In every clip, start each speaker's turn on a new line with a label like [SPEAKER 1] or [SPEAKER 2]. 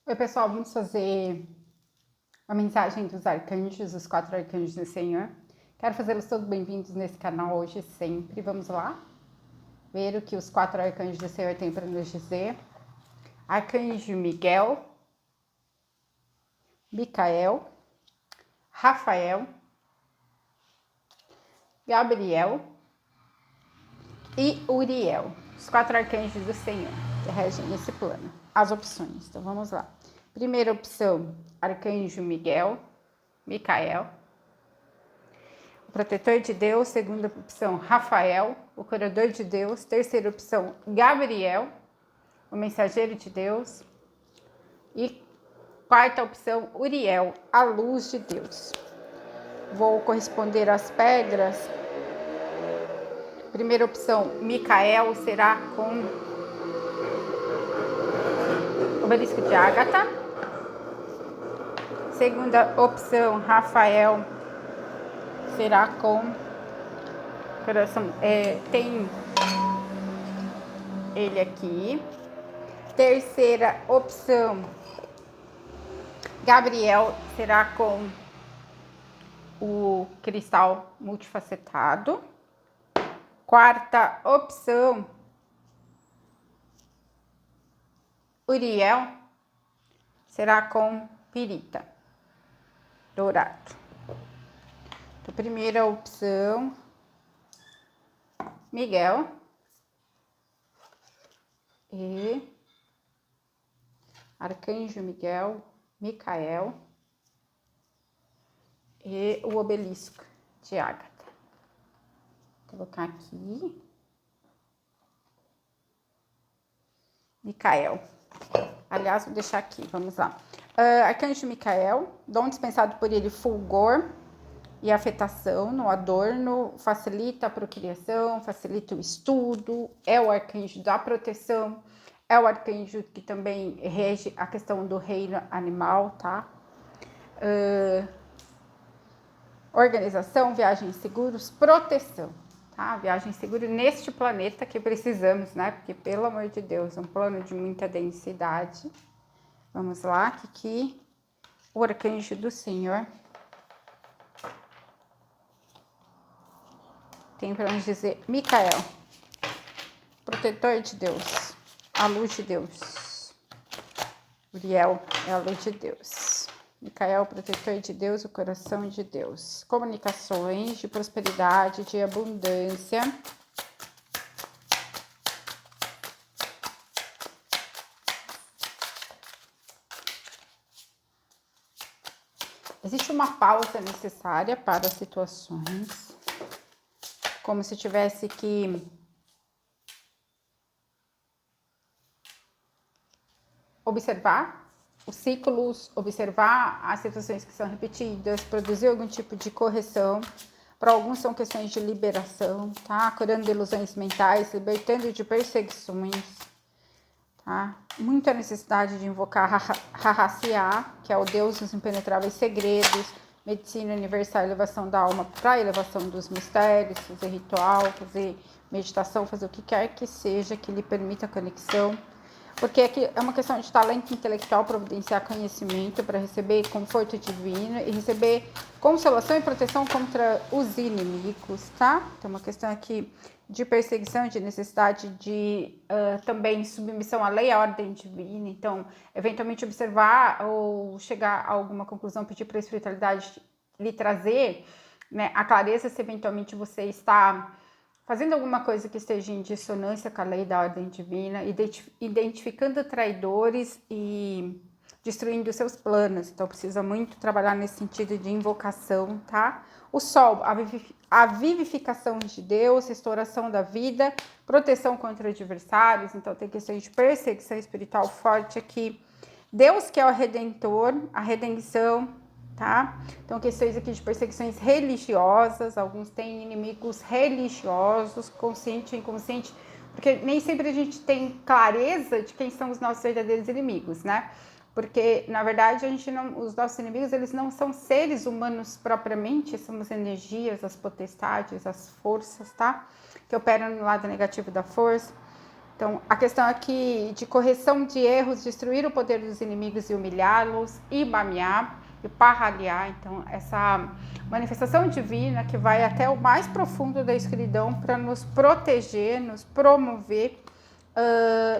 [SPEAKER 1] Oi, pessoal, vamos fazer a mensagem dos arcanjos, os 4 arcanjos do Senhor. Quero fazê-los todos bem-vindos nesse canal hoje e sempre. Vamos lá ver o que os 4 arcanjos do Senhor têm para nos dizer. Arcanjo Miguel, Micael, Rafael, Gabriel e Uriel. Os 4 arcanjos do Senhor que regem esse plano. As opções, então vamos lá. Primeira opção, Arcanjo Miguel, Micael, o protetor de Deus. Segunda opção, Rafael, o curador de Deus. Terceira opção, Gabriel, o mensageiro de Deus. E quarta opção, Uriel, a luz de Deus. Vou corresponder às pedras. Primeira opção, Micael, será com obelisco de ágata. Segunda opção, Rafael, será com coração. Tem ele aqui. Terceira opção, Gabriel, será com o cristal multifacetado. Quarta opção, Uriel, será com pirita dourado. Então, primeira opção, Miguel e Arcanjo Miguel, Micael e o obelisco de ágata. Vou colocar aqui. Micael. Aliás, vou deixar aqui, vamos lá. Arcanjo Micael, dom dispensado por ele, fulgor e afetação no adorno, facilita a procriação, facilita o estudo, é o arcanjo da proteção, é o arcanjo que também rege a questão do reino animal, tá? Organização, viagens seguros, proteção, tá? Viagem segura neste planeta que precisamos, né? Porque, pelo amor de Deus, é um plano de muita densidade. Vamos lá, que o arcanjo do Senhor tem para nos dizer. Micael, protetor de Deus, a luz de Deus. Uriel é a luz de Deus. Micael, protetor de Deus, o coração de Deus. Comunicações de prosperidade, de abundância. Existe uma pausa necessária para situações, como se tivesse que observar os ciclos, observar as situações que são repetidas, produzir algum tipo de correção. Para alguns são questões de liberação, tá? Curando ilusões mentais, libertando de perseguições, tá? Muita necessidade de invocar Rahaciá, que é o Deus dos impenetráveis segredos, medicina universal, elevação da alma para a elevação dos mistérios, fazer ritual, fazer meditação, fazer o que quer que seja que lhe permita a conexão. Porque aqui é uma questão de talento intelectual, providenciar conhecimento para receber conforto divino e receber consolação e proteção contra os inimigos, tá? Então, uma questão aqui de perseguição, de necessidade de também submissão à lei, à ordem divina. Então, eventualmente observar ou chegar a alguma conclusão, pedir para a espiritualidade lhe trazer, né, a clareza se eventualmente você está fazendo alguma coisa que esteja em dissonância com a lei da ordem divina, identificando traidores e destruindo seus planos. Então, precisa muito trabalhar nesse sentido de invocação, tá? O sol, a vivificação de Deus, restauração da vida, proteção contra adversários. Então, tem questões de perseguição espiritual forte aqui. Deus, que é o Redentor, a redenção, tá? Então, questões aqui de perseguições religiosas, alguns têm inimigos religiosos, consciente e inconsciente, porque nem sempre a gente tem clareza de quem são os nossos verdadeiros inimigos, né? Porque, na verdade, os nossos inimigos, eles não são seres humanos propriamente, são as energias, as potestades, as forças, tá? Que operam no lado negativo da força. Então, a questão aqui de correção de erros, destruir o poder dos inimigos e humilhá-los, imamear e parraliar. Então, essa manifestação divina que vai até o mais profundo da escuridão para nos proteger, nos promover.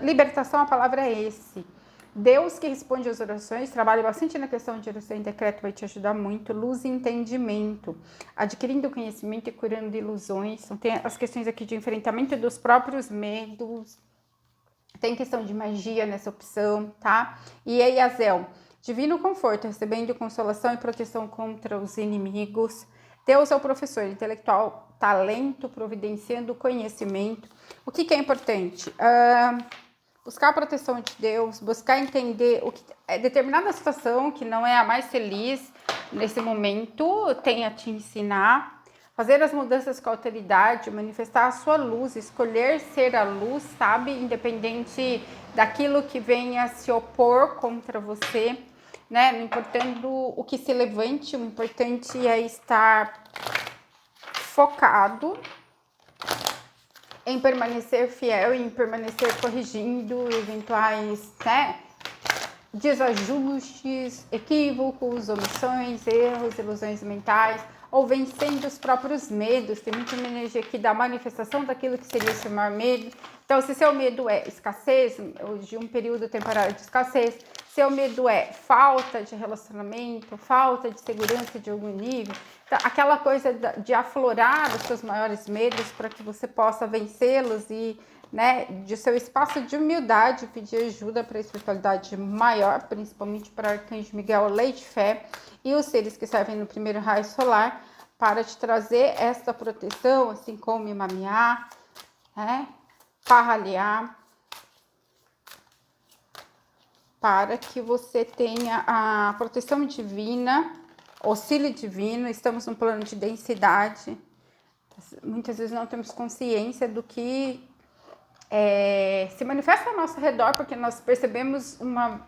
[SPEAKER 1] Libertação, a palavra é esse. Deus que responde às orações, trabalha bastante na questão de oração e decreto, vai te ajudar muito. Luz e entendimento, adquirindo conhecimento e curando ilusões. Então, tem as questões aqui de enfrentamento dos próprios medos. Tem questão de magia nessa opção, tá? E Eiazel, divino conforto, recebendo consolação e proteção contra os inimigos. Deus é o professor, intelectual, talento, providenciando conhecimento. O que é importante? Buscar a proteção de Deus, buscar entender o que é determinada situação que não é a mais feliz nesse momento, tem a te ensinar, fazer as mudanças com autoridade, manifestar a sua luz, escolher ser a luz, sabe? Independente daquilo que venha se opor contra você, né? Não importando o que se levante, o importante é estar focado em permanecer fiel, em permanecer corrigindo eventuais, né, desajustes, equívocos, omissões, erros, ilusões mentais, ou vencendo os próprios medos. Tem muita energia aqui da manifestação daquilo que seria o seu maior medo. Então, se seu medo é escassez, ou de um período temporário de escassez, seu medo é falta de relacionamento, falta de segurança de algum nível, então, aquela coisa de aflorar os seus maiores medos para que você possa vencê-los e, né, de seu espaço de humildade, pedir ajuda para a espiritualidade maior, principalmente para o Arcanjo Miguel, lei de fé, e os seres que servem no primeiro raio solar, para te trazer esta proteção, assim como imamear, né, parraliar, para que você tenha a proteção divina, auxílio divino. Estamos num plano de densidade. Muitas vezes não temos consciência do que se manifesta ao nosso redor, porque nós percebemos uma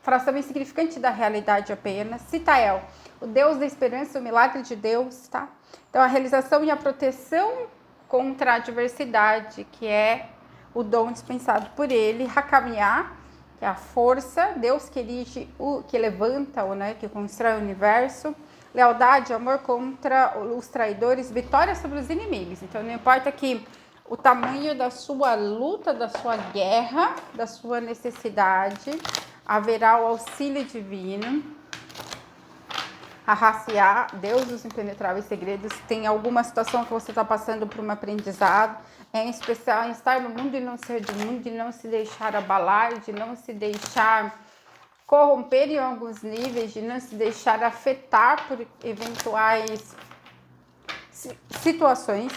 [SPEAKER 1] fração insignificante da realidade apenas. Citael, o Deus da esperança, o milagre de Deus, tá? Então, a realização e a proteção contra a adversidade, que é o dom dispensado por ele. Hakamiá, que é a força, Deus que erige, que levanta, né, que constrói o universo. Lealdade, amor contra os traidores, vitória sobre os inimigos. Então, não importa que o tamanho da sua luta, da sua guerra, da sua necessidade, haverá o auxílio divino. Arraciar, Deus dos impenetráveis segredos. Tem alguma situação que você está passando por um aprendizado, em especial em estar no mundo e não ser do mundo, de não se deixar abalar, de não se deixar corromper em alguns níveis, de não se deixar afetar por eventuais situações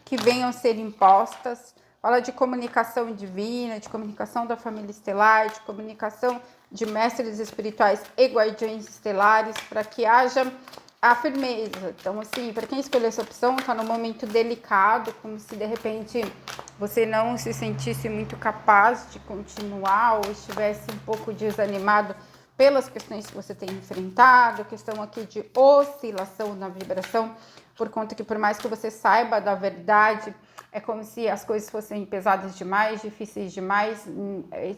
[SPEAKER 1] que venham a ser impostas. Fala de comunicação divina, de comunicação da família estelar, de comunicação de mestres espirituais e guardiões estelares, para que haja a firmeza. Então, assim, para quem escolheu essa opção, está num momento delicado, como se de repente você não se sentisse muito capaz de continuar ou estivesse um pouco desanimado pelas questões que você tem enfrentado, questão aqui de oscilação na vibração, por conta que por mais que você saiba da verdade, é como se as coisas fossem pesadas demais, difíceis demais,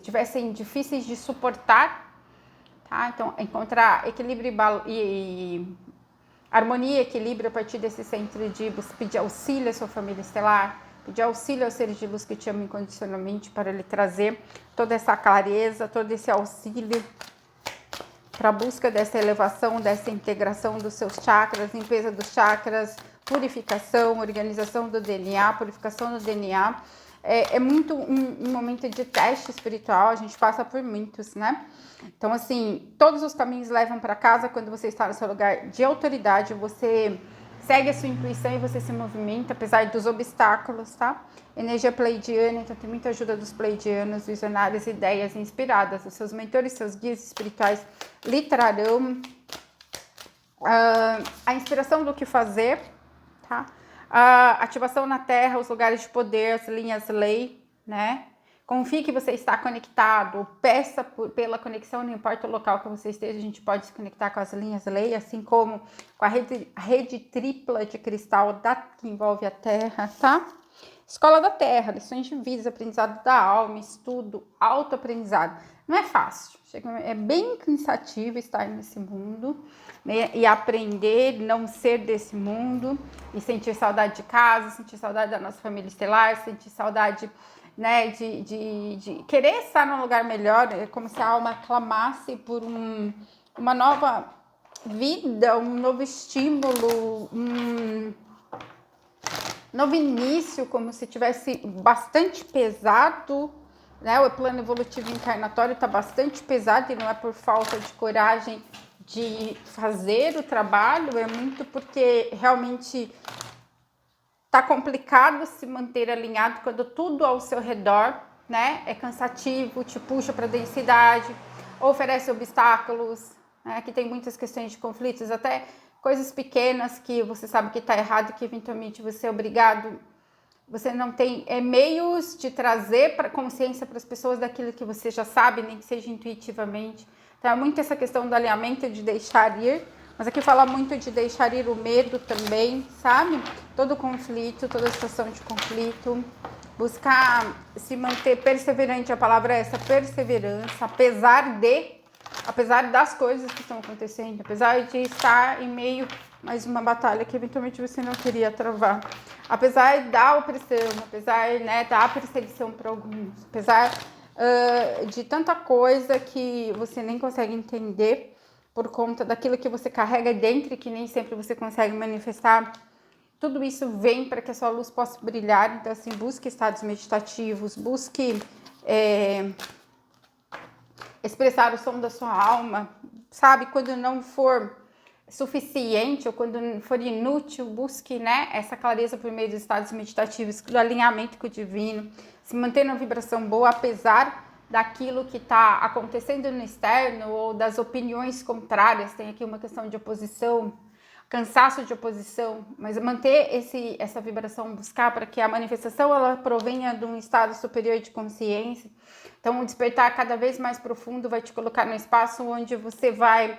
[SPEAKER 1] tivessem difíceis de suportar, tá? Então, encontrar equilíbrio e harmonia e equilíbrio a partir desse centro de pedir auxílio à sua família estelar, pedir auxílio aos seres de luz que te amam incondicionalmente, para lhe trazer toda essa clareza, todo esse auxílio para a busca dessa elevação, dessa integração dos seus chakras, limpeza dos chakras, purificação, organização do DNA, purificação do DNA. É muito um momento de teste espiritual, a gente passa por muitos, né? Então, assim, todos os caminhos levam para casa. Quando você está no seu lugar de autoridade, você segue a sua intuição e você se movimenta, apesar dos obstáculos, tá? Energia pleidiana, então tem muita ajuda dos pleidianos, visionários, ideias inspiradas. Os seus mentores, seus guias espirituais lhe trarão a inspiração do que fazer, tá? A ativação na Terra, os lugares de poder, as linhas lei, né? Confie que você está conectado, peça pela conexão, não importa o local que você esteja, a gente pode se conectar com as linhas lei, assim como com a rede tripla de cristal que envolve a Terra, tá? Escola da Terra, lições de vida, aprendizado da alma, estudo, autoaprendizado. Não é fácil, é bem cansativo estar nesse mundo, né? E aprender, não ser desse mundo, e sentir saudade de casa, sentir saudade da nossa família estelar, sentir saudade, né, de querer estar num lugar melhor. É como se a alma clamasse por uma nova vida, um novo estímulo, um novo início, como se tivesse bastante pesado, né? O plano evolutivo encarnatório está bastante pesado e não é por falta de coragem de fazer o trabalho, é muito porque realmente tá complicado se manter alinhado quando tudo ao seu redor, né, é cansativo, te puxa para densidade, oferece obstáculos, né, que tem muitas questões de conflitos, até coisas pequenas que você sabe que está errado, que eventualmente você é obrigado, você não tem meios de trazer para consciência para as pessoas daquilo que você já sabe, nem que seja intuitivamente. Então é muito essa questão do alinhamento, de deixar ir, mas aqui fala muito de deixar ir o medo também, sabe? Todo conflito, toda situação de conflito, buscar se manter perseverante, a palavra é essa, perseverança, apesar das coisas que estão acontecendo, apesar de estar em meio a mais uma batalha que eventualmente você não queria travar, apesar da opressão, apesar, né, da perseguição para alguns, apesar de tanta coisa que você nem consegue entender por conta daquilo que você carrega dentro e que nem sempre você consegue manifestar. Tudo isso vem para que a sua luz possa brilhar. Então, assim, busque estados meditativos, busque expressar o som da sua alma, sabe? Quando não for suficiente ou quando for inútil, busque, né, essa clareza por meio dos estados meditativos, do alinhamento com o divino, se manter na vibração boa, apesar daquilo que está acontecendo no externo ou das opiniões contrárias. Tem aqui uma questão de oposição, cansaço de oposição, mas manter essa vibração, buscar para que a manifestação ela provenha de um estado superior de consciência. Então, o despertar cada vez mais profundo vai te colocar no espaço onde você vai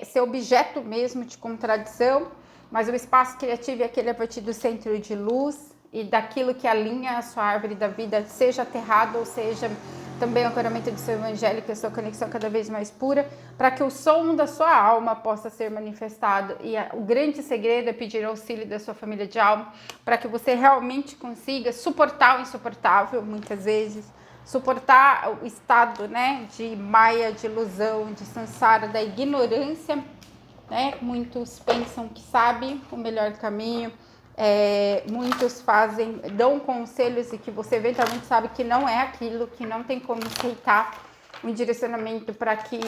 [SPEAKER 1] ser objeto mesmo de contradição, mas o espaço criativo é aquele a partir do centro de luz e daquilo que alinha a sua árvore da vida, seja aterrado ou seja também o ancoramento do seu evangelho, que é a sua conexão cada vez mais pura, para que o som da sua alma possa ser manifestado. E o grande segredo é pedir auxílio da sua família de alma, para que você realmente consiga suportar o insuportável, muitas vezes, suportar o estado, né, de maia, de ilusão, de samsara, da ignorância, né? Muitos pensam que sabem o melhor caminho, muitos dão conselhos e que você eventualmente sabe que não é aquilo, que não tem como aceitar um direcionamento para que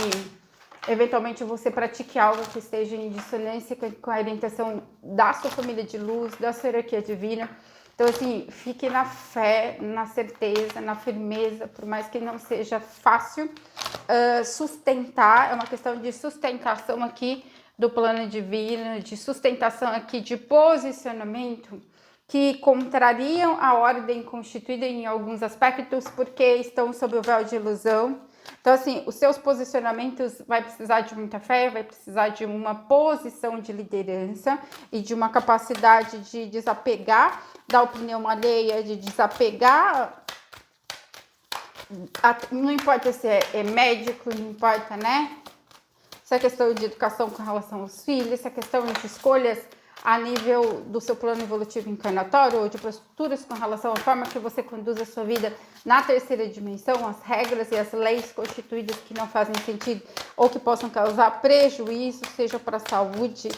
[SPEAKER 1] eventualmente você pratique algo que esteja em dissonância com a orientação da sua família de luz, da sua hierarquia divina. Então, assim, fique na fé, na certeza, na firmeza, por mais que não seja fácil sustentar, é uma questão de sustentação aqui do plano divino, de sustentação aqui de posicionamento que contrariam a ordem constituída em alguns aspectos porque estão sob o véu de ilusão. Então, assim, os seus posicionamentos vai precisar de muita fé, vai precisar de uma posição de liderança e de uma capacidade de desapegar da opinião alheia, de desapegar, não importa se é médico, não importa, né? Se é questão de educação com relação aos filhos, se é questão de escolhas a nível do seu plano evolutivo encarnatório ou de posturas com relação à forma que você conduz a sua vida na terceira dimensão, as regras e as leis constituídas que não fazem sentido ou que possam causar prejuízo, seja para a saúde,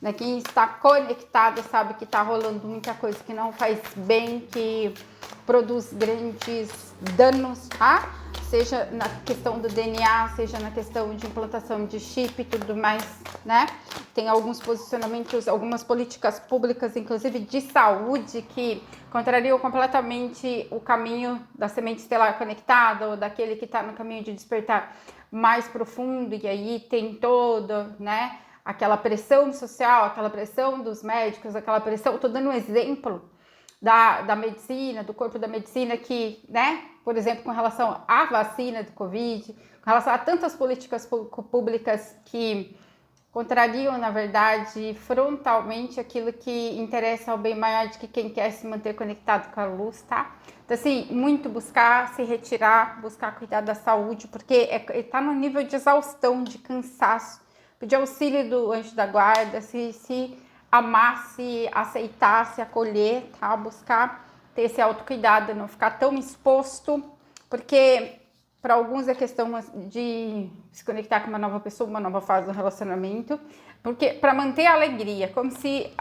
[SPEAKER 1] né? Quem está conectado sabe que está rolando muita coisa que não faz bem, que produz grandes danos, tá? Seja na questão do DNA, seja na questão de implantação de chip e tudo mais, né? Tem alguns posicionamentos, algumas políticas públicas, inclusive de saúde, que contrariam completamente o caminho da semente estelar conectada ou daquele que está no caminho de despertar mais profundo. E aí tem toda, né, aquela pressão social, aquela pressão dos médicos, aquela pressão. Estou dando um exemplo da medicina, do corpo da medicina que, né, por exemplo, com relação à vacina do Covid, com relação a tantas políticas públicas que contrariam, na verdade, frontalmente aquilo que interessa ao bem maior de que quem quer se manter conectado com a luz, tá? Então, assim, muito buscar se retirar, buscar cuidar da saúde, porque tá no nível de exaustão, de cansaço. Pedir auxílio do anjo da guarda, se amar, se aceitar, se acolher, tá? Buscar ter esse autocuidado, não ficar tão exposto, porque para alguns é questão de se conectar com uma nova pessoa, uma nova fase do relacionamento, porque para manter a alegria, como se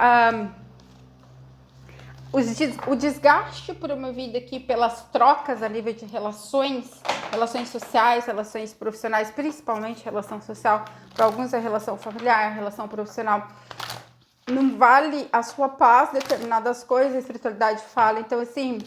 [SPEAKER 1] o desgaste promovido aqui pelas trocas a nível de relações sociais, relações profissionais, principalmente relação social, para alguns é relação familiar, relação profissional, não vale a sua paz, determinadas coisas, a espiritualidade fala. Então, assim,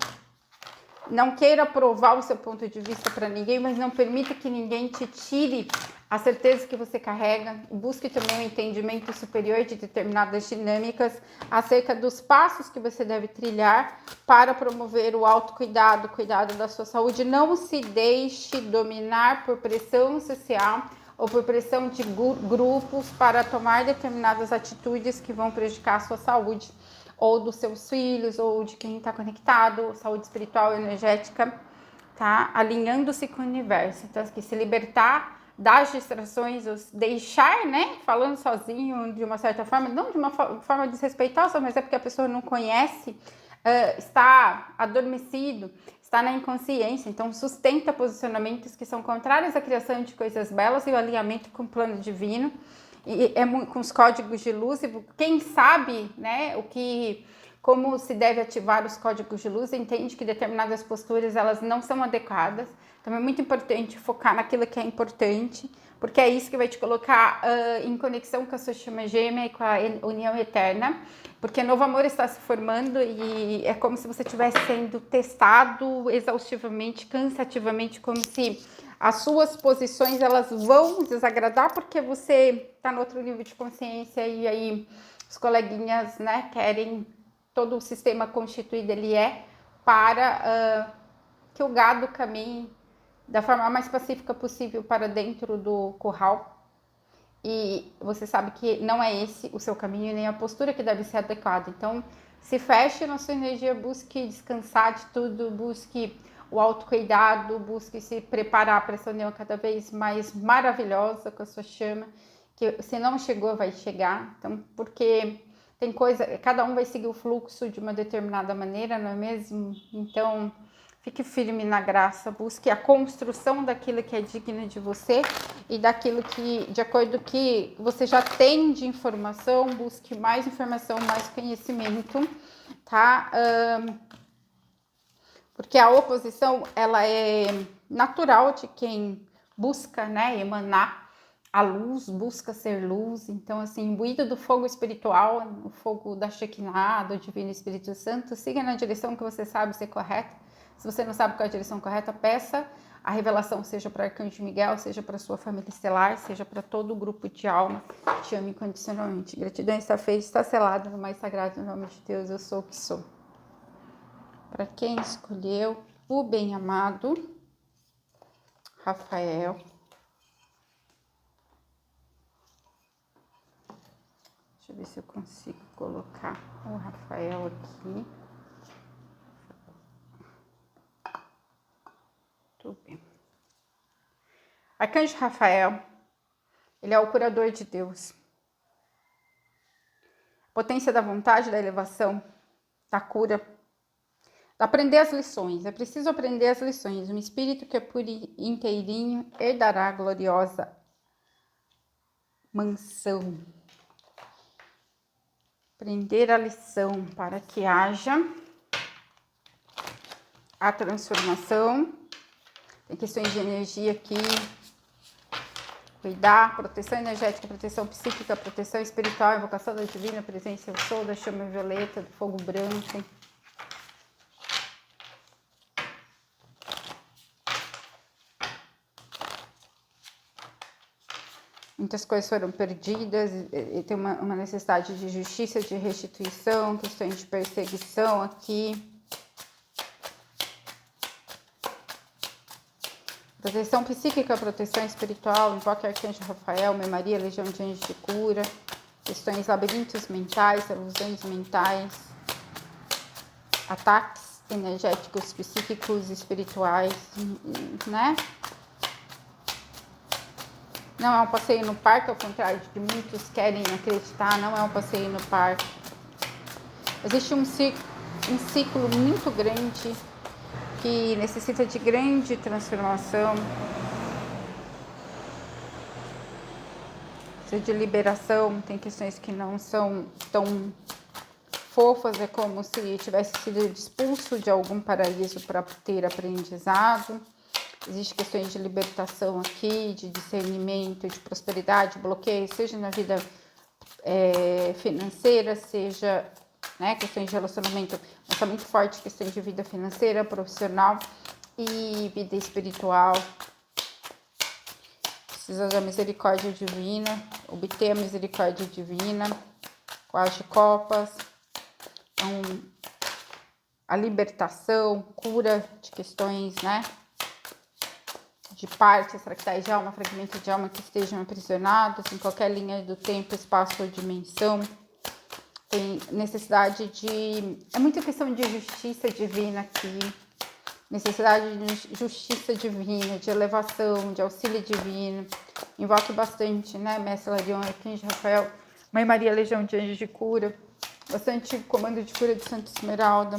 [SPEAKER 1] não queira provar o seu ponto de vista para ninguém, mas não permita que ninguém te tire a certeza que você carrega. Busque também um entendimento superior de determinadas dinâmicas acerca dos passos que você deve trilhar para promover o autocuidado, cuidado da sua saúde. Não se deixe dominar por pressão social ou por pressão de grupos para tomar determinadas atitudes que vão prejudicar a sua saúde, ou dos seus filhos, ou de quem está conectado, saúde espiritual, energética, tá? Alinhando-se com o universo. Então, assim, se libertar das distrações, deixar, né? Falando sozinho, de uma certa forma, não de uma forma desrespeitosa, mas é porque a pessoa não conhece, está adormecido, está na inconsciência, então sustenta posicionamentos que são contrários à criação de coisas belas e o alinhamento com o plano divino, e com os códigos de luz, e quem sabe, né, como se deve ativar os códigos de luz, entende que determinadas posturas elas não são adequadas. Então é muito importante focar naquilo que é importante, porque é isso que vai te colocar em conexão com a sua chama gêmea e com a união eterna, porque novo amor está se formando e é como se você estivesse sendo testado exaustivamente, cansativamente, como se as suas posições elas vão desagradar porque você está no outro nível de consciência, e aí os coleguinhas, né, querem todo o sistema constituído ele para que o gado caminhe da forma mais pacífica possível para dentro do curral. E você sabe que não é esse o seu caminho, nem a postura que deve ser adequada. Então, se feche na sua energia, busque descansar de tudo, busque o autocuidado, busque se preparar para essa união cada vez mais maravilhosa com a sua chama, que se não chegou, vai chegar. Então, porque tem coisa, cada um vai seguir o fluxo de uma determinada maneira, não é mesmo? Então, fique firme na graça, busque a construção daquilo que é digno de você e daquilo que, de acordo com o que você já tem de informação, busque mais informação, mais conhecimento, tá? Porque a oposição, ela é natural de quem busca, né, emanar a luz, busca ser luz. Então, assim, imbuído do fogo espiritual, o fogo da Shekinah, do Divino Espírito Santo, siga na direção que você sabe ser correta. Se você não sabe qual é a direção correta, peça a revelação, seja para o Arcanjo Miguel, seja para a sua família estelar, seja para todo o grupo de alma que te ama incondicionalmente. Gratidão está feita, está selada no mais sagrado nome de Deus, eu sou o que sou. Para quem escolheu o bem-amado Rafael, deixa eu ver se eu consigo colocar o Rafael aqui. Tudo bem. Arcanjo Rafael, ele é o curador de Deus. Potência da vontade, da elevação, da cura, aprender as lições. É preciso aprender as lições. Um espírito que é puro e inteirinho herdará a gloriosa mansão. Aprender a lição para que haja a transformação. Tem questões de energia aqui. Cuidar, proteção energética, proteção psíquica, proteção espiritual, invocação da divina presença, eu sou, da chama violeta, do fogo branco. Muitas coisas foram perdidas, e tem uma necessidade de justiça, de restituição, questões de perseguição aqui. Proteção psíquica, proteção espiritual, invoque Arcanjo Rafael, Mãe Maria, Legião de Anjos de Cura, questões labirintos mentais, ilusões mentais, ataques energéticos, psíquicos, espirituais, né? Não é um passeio no parque, ao contrário de que muitos querem acreditar, não é um passeio no parque. Existe um ciclo muito grande que necessita de grande transformação, de liberação. Tem questões que não são tão fofas, é como se tivesse sido expulso de algum paraíso para ter aprendizado. Existem questões de libertação aqui, de discernimento, de prosperidade, bloqueio, seja na vida financeira, seja, né, questões de relacionamento, mas está muito forte questões de vida financeira, profissional e vida espiritual. Precisa da misericórdia divina, obter a misericórdia divina, com as de copas, então, a libertação, cura de questões, né, de partes, fractais de alma, fragmentos de alma que estejam aprisionados em qualquer linha do tempo, espaço ou dimensão. Tem necessidade de... É muita questão de justiça divina aqui. Necessidade de justiça divina, de elevação, de auxílio divino. Invoque bastante, né? Mestre Larion, Arcanjo Rafael, Mãe Maria, Legião de Anjos de Cura. Bastante comando de cura de Santa Esmeralda.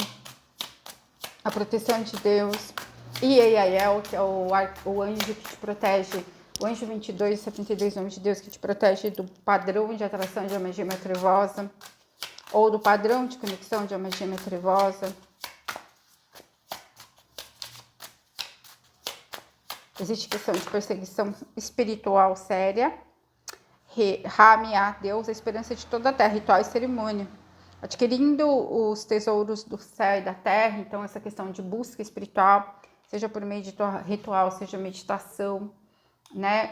[SPEAKER 1] A proteção de Deus. E Eiael, que é o anjo que te protege. O anjo 22, 72, nome de Deus, que te protege do padrão de atração de uma gêmea trevosa. Ou do padrão de conexão de uma gêmea trevosa. Existe questão de perseguição espiritual séria. Ramia, Deus, a esperança de toda a terra, ritual e cerimônia. Adquirindo os tesouros do céu e da terra, então essa questão de busca espiritual, seja por meio de ritual, seja meditação, né?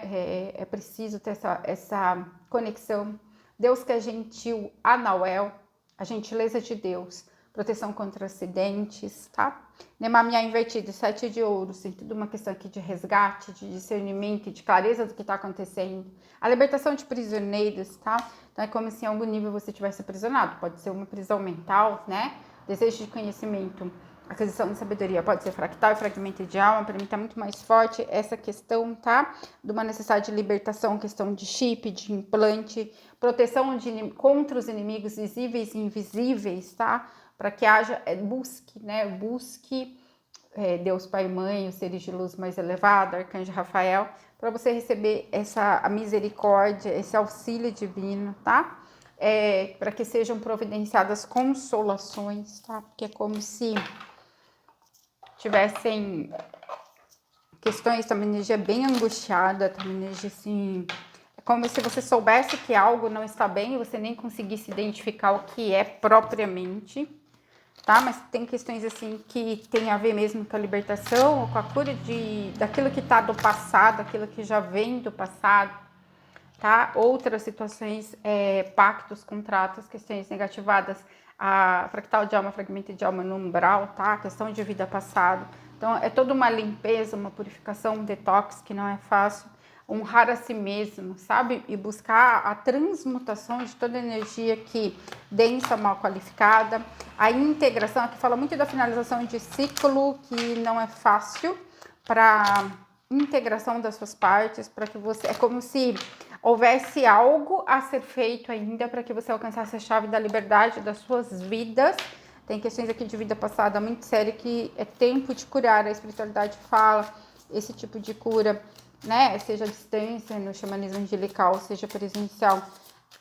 [SPEAKER 1] É preciso ter essa conexão. Deus que é gentil, Anauel, a gentileza de Deus, proteção contra acidentes, tá? Nemamia invertido, 7 de ouros, tem tudo uma questão aqui de resgate, de discernimento, de clareza do que está acontecendo. A libertação de prisioneiros, tá? Então é como se em algum nível você tivesse aprisionado, pode ser uma prisão mental, né? Desejo de conhecimento, aquisição de sabedoria, pode ser fractal e fragmento de alma. Para mim tá muito mais forte essa questão, tá? De uma necessidade de libertação, questão de chip, de implante, proteção contra os inimigos visíveis e invisíveis, tá? Para que haja, busque, né? Busque Deus Pai e Mãe, os seres de luz mais elevados, Arcanjo Rafael, para você receber a misericórdia, esse auxílio divino, tá? Para que sejam providenciadas consolações, tá? Porque é como se tivessem questões, tá? Uma energia bem angustiada, tá? Uma energia assim... É como se você soubesse que algo não está bem e você nem conseguisse identificar o que é propriamente, tá? Mas tem questões assim que tem a ver mesmo com a libertação ou com a cura daquilo que está do passado, aquilo que já vem do passado, tá? Outras situações, pactos, contratos, questões negativadas, a fractal de alma, fragmento de alma no umbral, tá? Questão de vida passada. Então, é toda uma limpeza, uma purificação, um detox que não é fácil. Honrar a si mesmo, sabe? E buscar a transmutação de toda energia que densa, mal qualificada. A integração, aqui fala muito da finalização de ciclo, que não é fácil, para integração das suas partes, para que você... É como se houvesse algo a ser feito ainda para que você alcançasse a chave da liberdade das suas vidas. Tem questões aqui de vida passada muito séria que é tempo de curar. A espiritualidade fala esse tipo de cura, né? Seja à distância, no xamanismo angelical, seja presencial,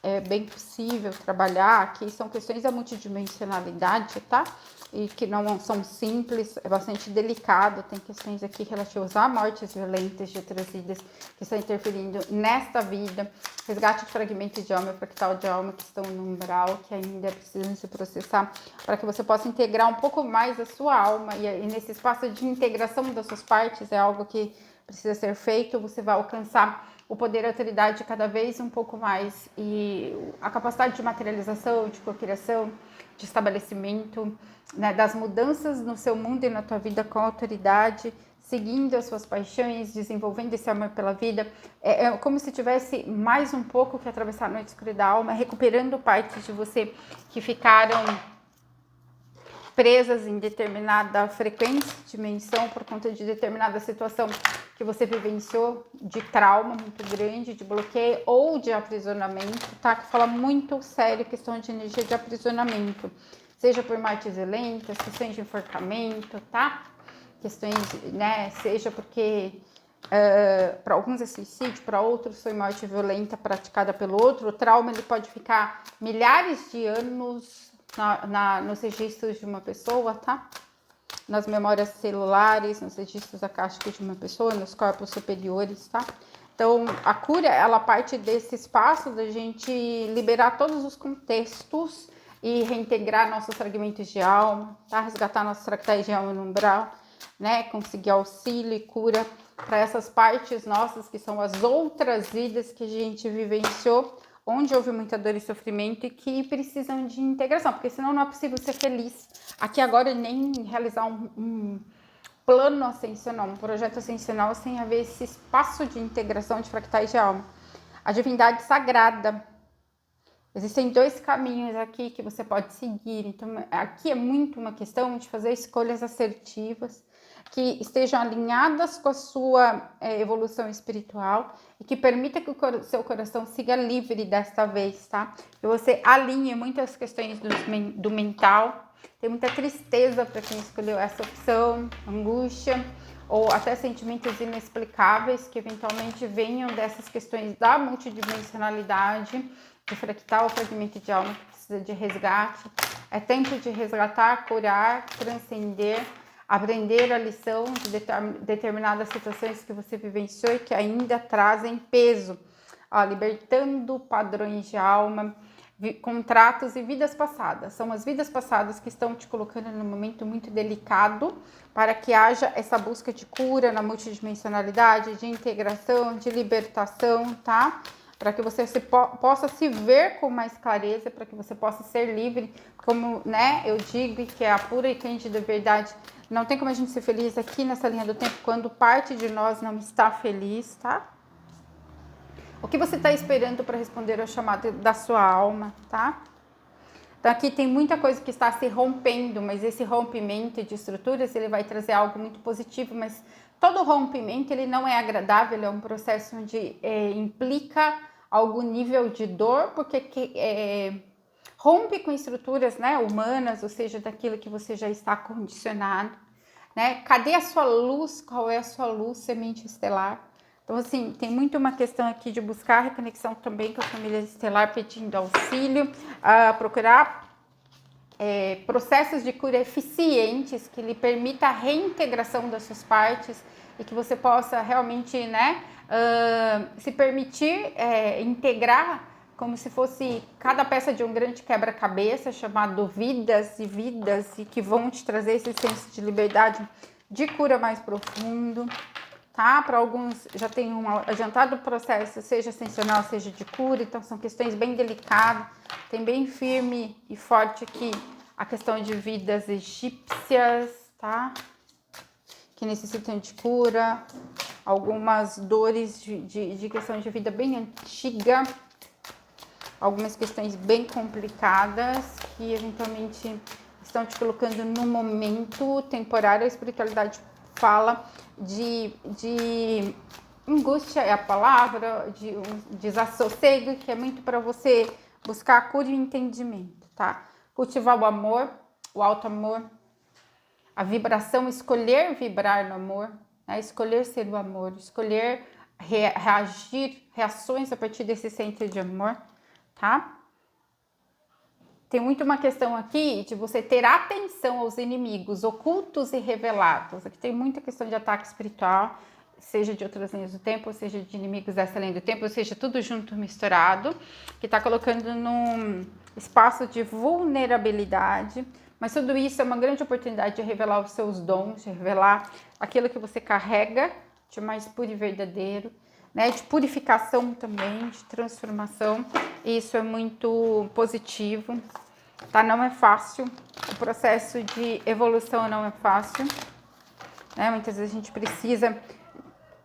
[SPEAKER 1] é bem possível trabalhar. Aqui são questões da multidimensionalidade, tá? E que não são simples, é bastante delicado. Tem questões aqui relativas a mortes violentas de outras vidas que estão interferindo nesta vida. Resgate de fragmento de alma, fractal de alma que estão no umbral, que ainda precisam se processar, para que você possa integrar um pouco mais a sua alma. E nesse espaço de integração das suas partes é algo que precisa ser feito. Você vai alcançar o poder e a autoridade cada vez um pouco mais, e a capacidade de materialização, de cocriação, de estabelecimento, né, das mudanças no seu mundo e na tua vida com autoridade, seguindo as suas paixões, desenvolvendo esse amor pela vida. É como se tivesse mais um pouco que atravessar a noite escura da alma, recuperando partes de você que ficaram presas em determinada frequência, dimensão, por conta de determinada situação que você vivenciou, de trauma muito grande, de bloqueio ou de aprisionamento, tá? Que fala muito sério questão de energia de aprisionamento, seja por mortes violentas, questões de enforcamento, tá? Questões, né, seja porque para alguns é suicídio, para outros foi morte violenta praticada pelo outro. O trauma ele pode ficar milhares de anos nos registros de uma pessoa, tá? Nas memórias celulares, nos registros acásticos de uma pessoa, nos corpos superiores, tá? Então, a cura, ela parte desse espaço da gente liberar todos os contextos e reintegrar nossos fragmentos de alma, tá? Resgatar nossos fractais de alma no umbral, né? Conseguir auxílio e cura para essas partes nossas que são as outras vidas que a gente vivenciou, onde houve muita dor e sofrimento e que precisam de integração, porque senão não é possível ser feliz aqui agora e nem realizar um plano ascensional, um projeto ascensional sem haver esse espaço de integração de fractais de alma. A divindade sagrada. Existem dois caminhos aqui que você pode seguir, então aqui é muito uma questão de fazer escolhas assertivas, que estejam alinhadas com a sua evolução espiritual e que permita que o seu coração siga livre desta vez, tá? Que você alinhe muitas questões do mental. Tem muita tristeza para quem escolheu essa opção, angústia ou até sentimentos inexplicáveis que eventualmente venham dessas questões da multidimensionalidade, de fractal, fragmento de alma que precisa de resgate. É tempo de resgatar, curar, transcender, aprender a lição de determinadas situações que você vivenciou e que ainda trazem peso, libertando padrões de alma, contratos e vidas passadas. São as vidas passadas que estão te colocando num momento muito delicado para que haja essa busca de cura na multidimensionalidade, de integração, de libertação, tá? Para que você possa se ver com mais clareza, para que você possa ser livre, como, né, eu digo que é a pura e cândida verdade. Não tem como a gente ser feliz aqui nessa linha do tempo quando parte de nós não está feliz, tá? O que você está esperando para responder ao chamado da sua alma, tá? Então aqui tem muita coisa que está se rompendo, mas esse rompimento de estruturas, ele vai trazer algo muito positivo, mas todo rompimento, ele não é agradável, ele é um processo onde implica algum nível de dor, porque rompe com estruturas, né, humanas, ou seja, daquilo que você já está condicionado, né? Cadê a sua luz? Qual é a sua luz, semente estelar? Então, assim, tem muito uma questão aqui de buscar reconexão também com a família estelar, pedindo auxílio, procurar processos de cura eficientes que lhe permita a reintegração das suas partes e que você possa realmente, né, se permitir integrar como se fosse cada peça de um grande quebra-cabeça chamado vidas e vidas e que vão te trazer esse senso de liberdade, de cura mais profundo, tá? Para alguns já tem um adiantado processo, seja ascensional, seja de cura, então são questões bem delicadas, tem bem firme e forte aqui a questão de vidas egípcias, tá? Que necessitam de cura, algumas dores de questão de vida bem antiga, algumas questões bem complicadas que eventualmente estão te colocando no momento temporário. A espiritualidade fala de angústia, é a palavra, de um desassossego, que é muito para você buscar a cura e o entendimento, tá? Cultivar o amor, o alto amor, a vibração, escolher vibrar no amor, né? Escolher ser o amor, escolher reagir, reações a partir desse centro de amor, tá? Tem muito uma questão aqui de você ter atenção aos inimigos ocultos e revelados. Aqui tem muita questão de ataque espiritual, seja de outras linhas do tempo, ou seja de inimigos dessa linha do tempo, ou seja, tudo junto, misturado, que está colocando num espaço de vulnerabilidade. Mas tudo isso é uma grande oportunidade de revelar os seus dons, de revelar aquilo que você carrega de mais puro e verdadeiro, né, de purificação também, de transformação. Isso é muito positivo, tá? Não é fácil, o processo de evolução não é fácil, né? Muitas vezes a gente precisa,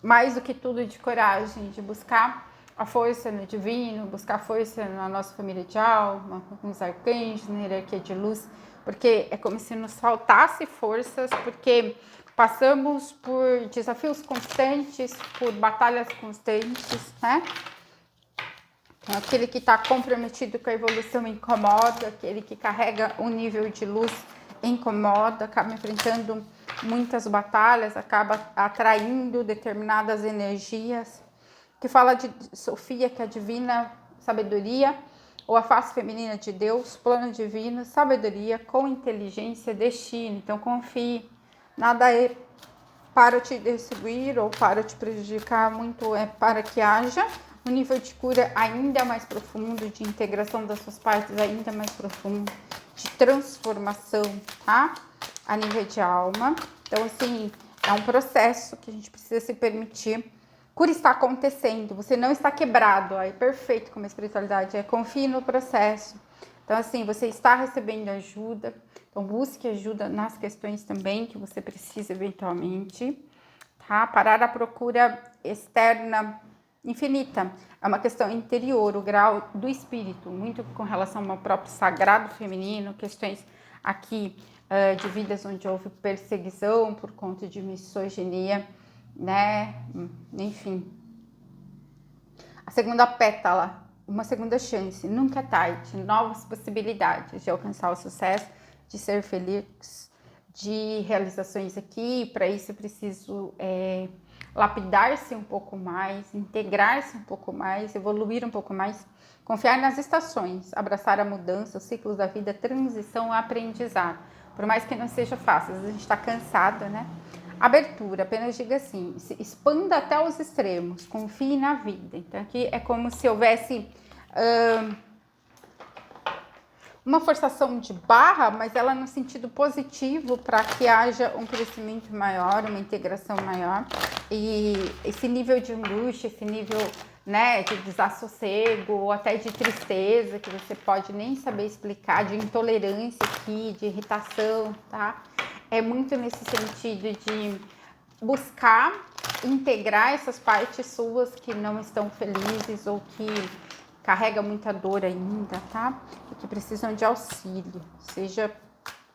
[SPEAKER 1] mais do que tudo, de coragem, de buscar a força no divino, buscar força na nossa família de alma, nos arcanjos, na hierarquia de luz, porque é como se nos faltasse forças, porque passamos por desafios constantes, por batalhas constantes, né? Então, aquele que está comprometido com a evolução incomoda, aquele que carrega um nível de luz incomoda, acaba enfrentando muitas batalhas, acaba atraindo determinadas energias, que fala de Sofia, que é a divina sabedoria, ou a face feminina de Deus, plano divino, sabedoria com inteligência, destino. Então confie, nada é para te destruir ou para te prejudicar, muito é para que haja um nível de cura ainda mais profundo, de integração das suas partes ainda mais profundo, de transformação, tá? A nível de alma. Então, assim, é um processo que a gente precisa se permitir. Cura está acontecendo, você não está quebrado, é perfeito como a espiritualidade é, confie no processo. Então, assim, você está recebendo ajuda, então busque ajuda nas questões também que você precisa eventualmente, tá? Parar a procura externa infinita, é uma questão interior, o grau do espírito, muito com relação ao próprio sagrado feminino, questões aqui de vidas onde houve perseguição por conta de misoginia, né? Enfim. A segunda pétala, uma segunda chance, nunca é tarde, novas possibilidades de alcançar o sucesso, de ser feliz, de realizações aqui. Para isso eu preciso lapidar-se um pouco mais, integrar-se um pouco mais, evoluir um pouco mais, confiar nas estações, abraçar a mudança, os ciclos da vida, transição, aprendizado. Por mais que não seja fácil, às vezes a gente está cansado, né? Abertura, apenas diga assim, se expanda até os extremos, confie na vida. Então aqui é como se houvesse uma forçação de barra, mas ela no sentido positivo, para que haja um crescimento maior, uma integração maior. E esse nível de angústia, esse nível, né, de desassossego ou até de tristeza, que você pode nem saber explicar, de intolerância aqui, de irritação, tá? É muito nesse sentido de buscar integrar essas partes suas que não estão felizes ou que carregam muita dor ainda, tá? E que precisam de auxílio, seja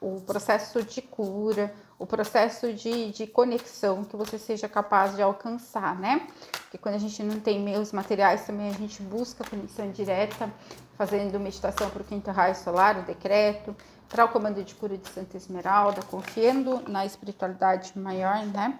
[SPEAKER 1] o processo de cura, o processo de conexão que você seja capaz de alcançar, né? Porque quando a gente não tem meios materiais, também a gente busca conexão direta, fazendo meditação para o quinto raio solar, o decreto, para o comando de cura de Santa Esmeralda, confiando na espiritualidade maior, né?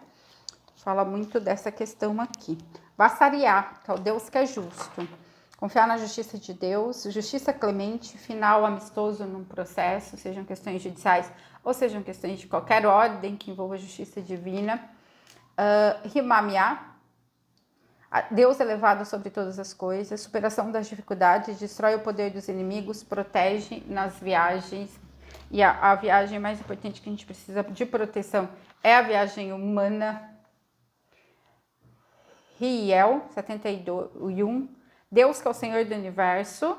[SPEAKER 1] Fala muito dessa questão aqui. Vassariar, que é o Deus que é justo. Confiar na justiça de Deus, justiça clemente, final amistoso num processo, sejam questões judiciais ou sejam questões de qualquer ordem que envolva justiça divina. Rimamiá, Deus elevado sobre todas as coisas, superação das dificuldades, destrói o poder dos inimigos, protege nas viagens. E a viagem mais importante que a gente precisa de proteção é a viagem humana. Riel, 71, Deus que é o Senhor do Universo,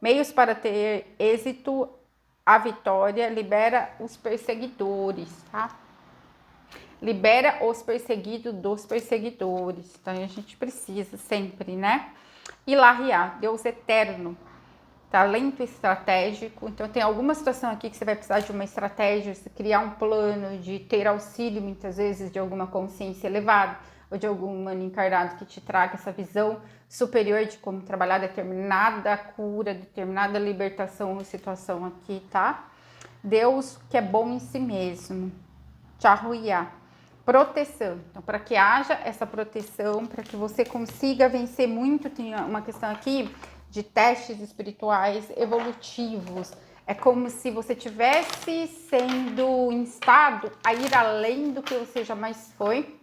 [SPEAKER 1] meios para ter êxito, a vitória, libera os perseguidores, tá? Libera os perseguidos dos perseguidores. Então, a gente precisa sempre, né? Ilahiá, Deus eterno, talento estratégico. Então, tem alguma situação aqui que você vai precisar de uma estratégia, de criar um plano, de ter auxílio, muitas vezes, de alguma consciência elevada, ou de algum humano encarnado que te traga essa visão superior de como trabalhar determinada cura, determinada libertação ou situação aqui, tá? Deus que é bom em si mesmo. Chahuiá. Proteção. Então, para que haja essa proteção, para que você consiga vencer muito, tem uma questão aqui de testes espirituais evolutivos. É como se você tivesse sendo instado a ir além do que você jamais foi.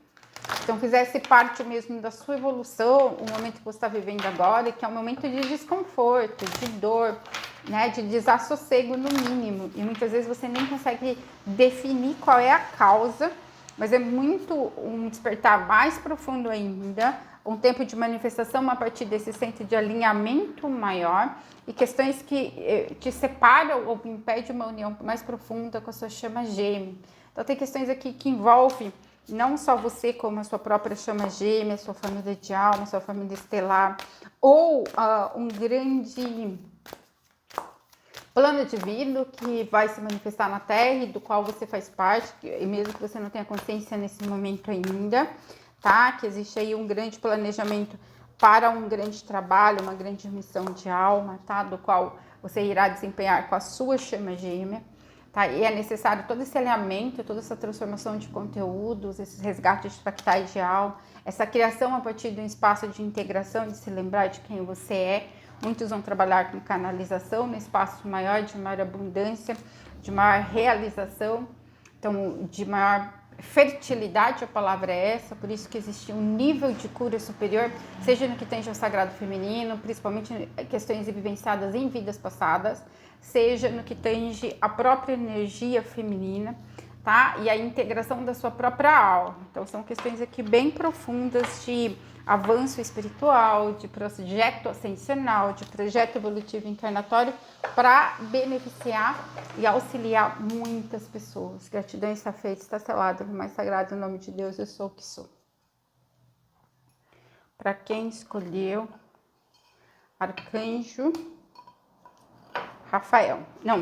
[SPEAKER 1] Então, fizesse parte mesmo da sua evolução, o momento que você está vivendo agora, que é um momento de desconforto, de dor, né, de desassossego no mínimo. E muitas vezes você nem consegue definir qual é a causa, mas é muito um despertar mais profundo ainda, um tempo de manifestação a partir desse centro de alinhamento maior e questões que te separam ou impedem uma união mais profunda com a sua chama gêmea. Então, tem questões aqui que envolvem não só você, como a sua própria chama gêmea, sua família de alma, sua família estelar, ou um grande plano divino que vai se manifestar na Terra e do qual você faz parte, e mesmo que você não tenha consciência nesse momento ainda, tá? Que existe aí um grande planejamento para um grande trabalho, uma grande missão de alma, tá? Do qual você irá desempenhar com a sua chama gêmea, tá? E é necessário todo esse alinhamento, toda essa transformação de conteúdos, esses resgates fractais de alma, essa criação a partir de um espaço de integração, de se lembrar de quem você é. Muitos vão trabalhar com canalização no espaço maior, de maior abundância, de maior realização, então de maior fertilidade, a palavra é essa, por isso que existe um nível de cura superior, seja no que tange ao sagrado feminino, principalmente questões vivenciadas em vidas passadas, seja no que tange a própria energia feminina, tá? E a integração da sua própria alma. Então são questões aqui bem profundas de avanço espiritual, de projeto ascensional, de projeto evolutivo encarnatório para beneficiar e auxiliar muitas pessoas. Gratidão está feita, está selada no mais sagrado nome de Deus, eu sou o que sou. Para quem escolheu Arcanjo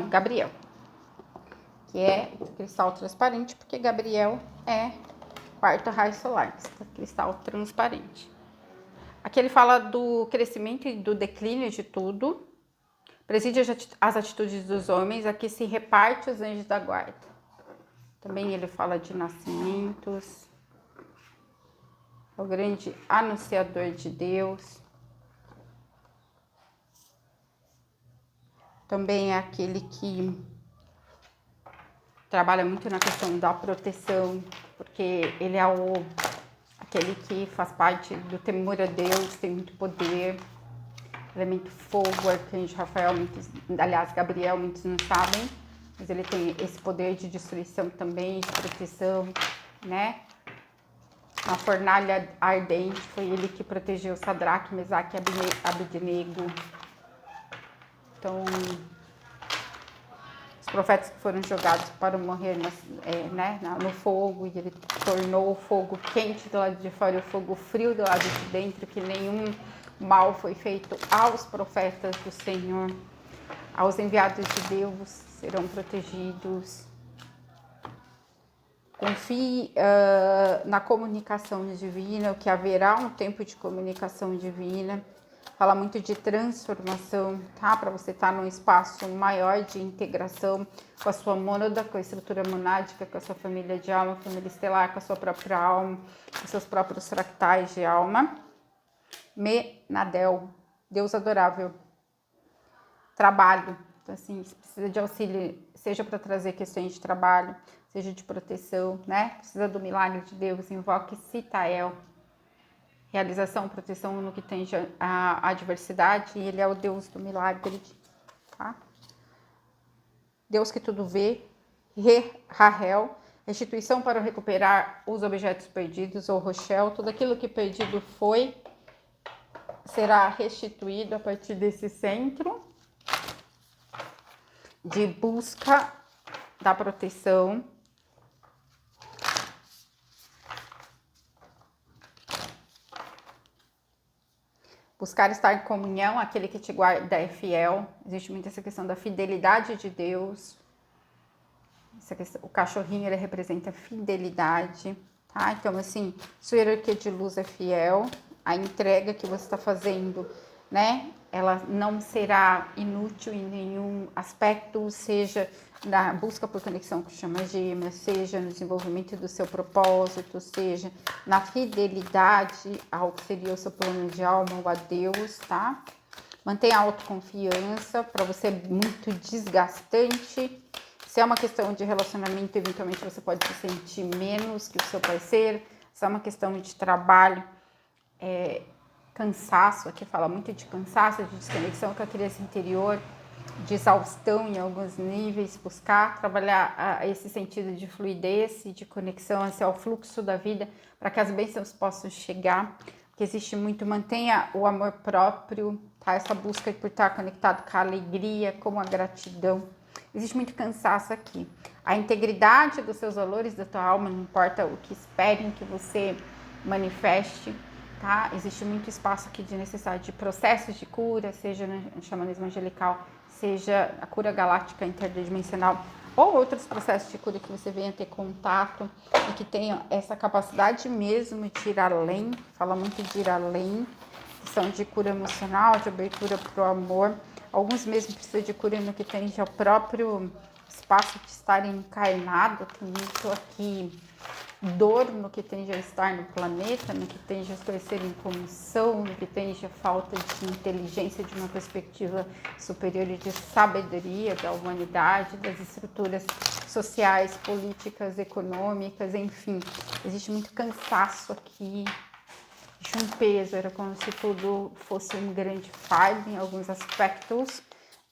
[SPEAKER 1] Gabriel, que é cristal transparente, porque Gabriel é quarto raio solar, cristal transparente. Aqui ele fala do crescimento e do declínio de tudo, preside as atitudes dos homens, aqui se reparte os anjos da guarda. Também ele fala de nascimentos, é o grande anunciador de Deus. Também é aquele que trabalha muito na questão da proteção, porque ele é aquele que faz parte do temor a Deus, tem muito poder, elemento fogo, arcanjo Rafael, Gabriel, muitos não sabem, mas ele tem esse poder de destruição também, de proteção, né? A fornalha ardente, foi ele que protegeu Sadraque, Mesaque e Abednego. Então, os profetas que foram jogados para morrer no fogo, e ele tornou o fogo quente do lado de fora e o fogo frio do lado de dentro, que nenhum mal foi feito aos profetas do Senhor, aos enviados de Deus serão protegidos. Confie na comunicação divina, que haverá um tempo de comunicação divina. Fala muito de transformação, tá? Para você estar num espaço maior de integração com a sua mônada, com a estrutura monádica, com a sua família de alma, família estelar, com a sua própria alma, com seus próprios fractais de alma. Menadel, Deus adorável. Trabalho. Então, assim, se precisa de auxílio, seja para trazer questões de trabalho, seja de proteção, né? Precisa do milagre de Deus, invoque Sitael. Realização, proteção no que tem a adversidade, e ele é o Deus do milagre, tá? Deus que tudo vê, Rahel, restituição para recuperar os objetos perdidos, ou Rochel, tudo aquilo que perdido foi, será restituído a partir desse centro de busca da proteção. Buscar estar em comunhão, aquele que te guarda é fiel. Existe muito essa questão da fidelidade de Deus. O cachorrinho, ele representa fidelidade, tá? Então, assim, sua hierarquia de luz é fiel. A entrega que você está fazendo, né? Ela não será inútil em nenhum aspecto, seja na busca por conexão com chama gêmea, seja no desenvolvimento do seu propósito, seja na fidelidade ao que seria o seu plano de alma ou a Deus, tá? Mantenha a autoconfiança, para você é muito desgastante. Se é uma questão de relacionamento, eventualmente você pode se sentir menos que o seu parceiro. Se é uma questão de trabalho, cansaço, aqui fala muito de cansaço, de desconexão com a criança interior, de exaustão em alguns níveis, buscar trabalhar esse sentido de fluidez e de conexão assim, ao fluxo da vida, para que as bênçãos possam chegar, porque existe muito, mantenha o amor próprio, tá? Essa busca por estar conectado com a alegria, com a gratidão. Existe muito cansaço aqui. a integridade dos seus valores, da tua alma, não importa o que esperem que você manifeste, tá? Existe muito espaço aqui de necessidade de processos de cura, seja no xamanismo angelical, seja a cura galáctica interdimensional, ou outros processos de cura que você venha ter contato e que tenha essa capacidade mesmo de ir além, fala muito de ir além, que são de cura emocional, de abertura para o amor. Alguns mesmo precisam de cura no que tem já o próprio espaço de estar encarnado, tem muito aqui dor no que tem já estar no planeta, no que tem já crescer em comissão, no que tem já falta de inteligência, de uma perspectiva superior e de sabedoria da humanidade, das estruturas sociais, políticas, econômicas, enfim. Existe muito cansaço aqui, existe um peso, era como se tudo fosse um grande fardo em alguns aspectos,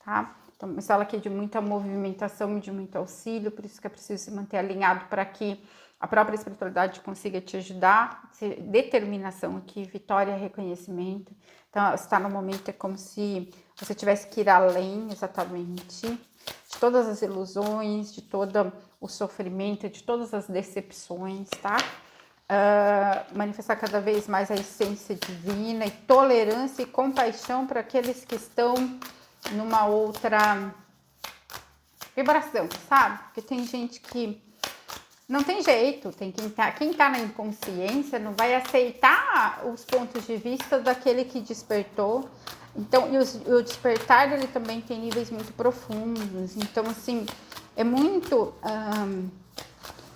[SPEAKER 1] tá? Então, uma sala aqui de muita movimentação, de muito auxílio, por isso que é preciso se manter alinhado para que a própria espiritualidade consiga te ajudar, determinação aqui, vitória, reconhecimento. Então, está no momento, é como se você tivesse que ir além, exatamente, de todas as ilusões, de todo o sofrimento, de todas as decepções, tá? Manifestar cada vez mais a essência divina e tolerância e compaixão para aqueles que estão numa outra vibração, sabe? Porque tem gente que não tem jeito, tem quem tá na inconsciência não vai aceitar os pontos de vista daquele que despertou. Então, e o despertar, ele também tem níveis muito profundos. Então, assim, é muito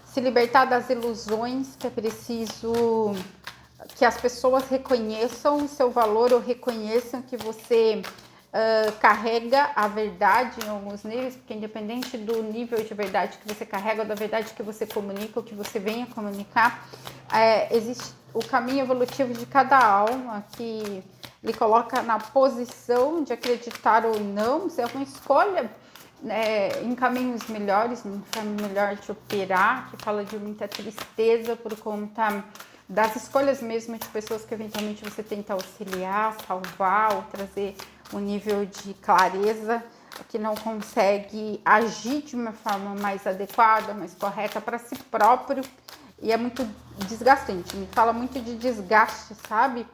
[SPEAKER 1] se libertar das ilusões, que é preciso que as pessoas reconheçam o seu valor ou reconheçam que você carrega a verdade em alguns níveis, porque independente do nível de verdade que você carrega, ou da verdade que você comunica, ou que você venha comunicar, existe o caminho evolutivo de cada alma que lhe coloca na posição de acreditar ou não, se é uma escolha em caminhos melhores, em forma melhor de operar, que fala de muita tristeza por conta das escolhas mesmo de pessoas que eventualmente você tenta auxiliar, salvar ou trazer um nível de clareza, que não consegue agir de uma forma mais adequada, mais correta para si próprio, e é muito desgastante. Me fala muito de desgaste, sabe?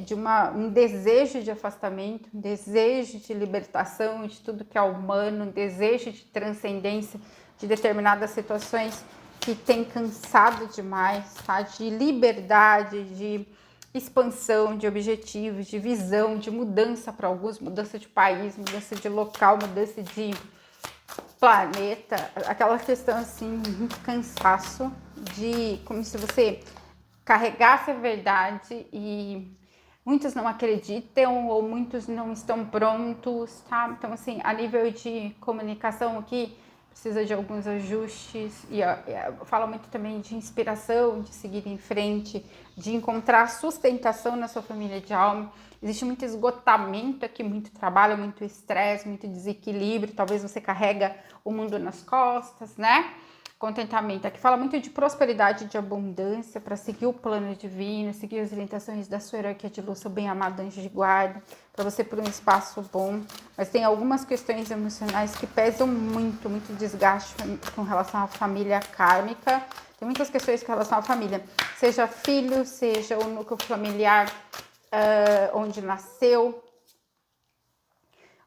[SPEAKER 1] De um desejo de afastamento, um desejo de libertação de tudo que é humano, um desejo de transcendência de determinadas situações que tem cansado demais, tá? De liberdade, de expansão, de objetivos, de visão, de mudança para alguns, mudança de país, mudança de local, mudança de planeta, aquela questão assim, muito cansaço, de como se você carregasse a verdade e muitos não acreditam ou muitos não estão prontos, tá? Então, assim, a nível de comunicação aqui, precisa de alguns ajustes e fala muito também de inspiração, de seguir em frente, de encontrar sustentação na sua família de alma. Existe muito esgotamento aqui, muito trabalho, muito estresse, muito desequilíbrio. Talvez você carrega o mundo nas costas, né? Contentamento. Aqui fala muito de prosperidade, de abundância, para seguir o plano divino, seguir as orientações da sua hierarquia de luz, seu bem-amado anjo de guarda, para você por um espaço bom. Mas tem algumas questões emocionais que pesam muito, muito desgaste com relação à família kármica. Tem muitas questões com relação à família, seja filho, seja o núcleo familiar onde nasceu.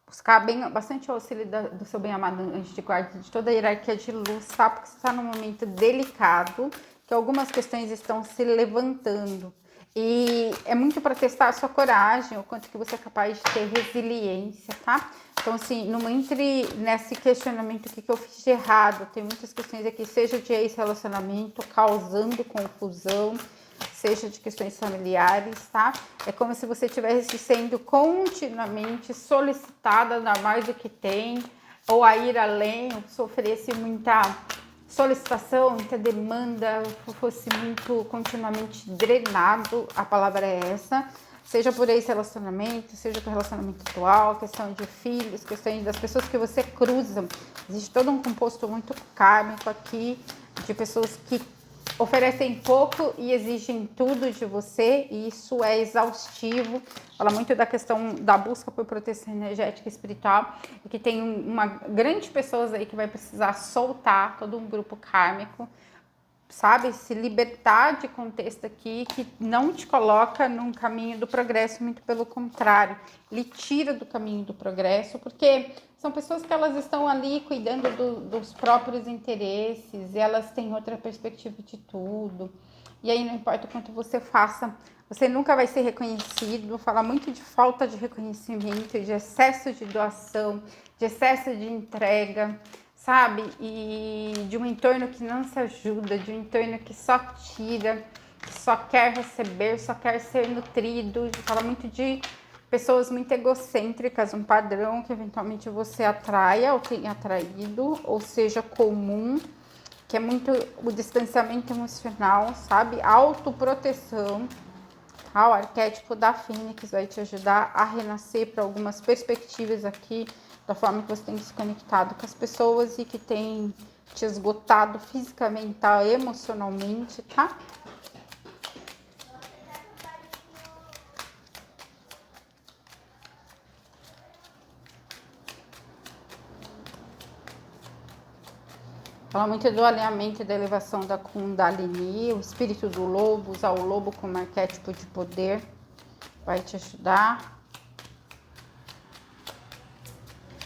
[SPEAKER 1] Buscar bastante o auxílio do seu bem-amado anjo de guarda, de toda a hierarquia de luz, tá? Porque você está num momento delicado, que algumas questões estão se levantando. E é muito para testar a sua coragem, o quanto que você é capaz de ter resiliência, tá? Então, assim, não entre nesse questionamento, o que eu fiz de errado. Tem muitas questões aqui, seja de ex-relacionamento, causando confusão, seja de questões familiares, tá? É como se você estivesse sendo continuamente solicitada a dar mais do que tem, ou a ir além, ou sofresse muita solicitação, muita demanda, fosse muito continuamente drenado, a palavra é essa, seja por esse relacionamento, seja por relacionamento atual, questão de filhos, questões das pessoas que você cruza. Existe todo um composto muito kármico aqui, de pessoas que oferecem pouco e exigem tudo de você, e isso é exaustivo. Fala muito da questão da busca por proteção energética e espiritual, e que tem uma grande pessoas aí que vai precisar soltar todo um grupo kármico, sabe? Se libertar de contexto aqui que não te coloca num caminho do progresso, muito pelo contrário, lhe tira do caminho do progresso, porque são pessoas que elas estão ali cuidando dos próprios interesses, e elas têm outra perspectiva de tudo. E aí não importa o quanto você faça, você nunca vai ser reconhecido. Fala muito de falta de reconhecimento, de excesso de doação, de excesso de entrega, sabe? E de um entorno que não se ajuda, de um entorno que só tira, que só quer receber, só quer ser nutrido. Fala muito de pessoas muito egocêntricas, um padrão que eventualmente você atraia ou tenha atraído, ou seja, comum, que é muito o distanciamento emocional, sabe? Autoproteção. O arquétipo da Fênix vai te ajudar a renascer para algumas perspectivas aqui, da forma que você tem se conectado com as pessoas e que tem te esgotado fisicamente, mental, emocionalmente, tá? Fala muito do alinhamento e da elevação da Kundalini, o espírito do lobo, usar o lobo como arquétipo de poder, vai te ajudar.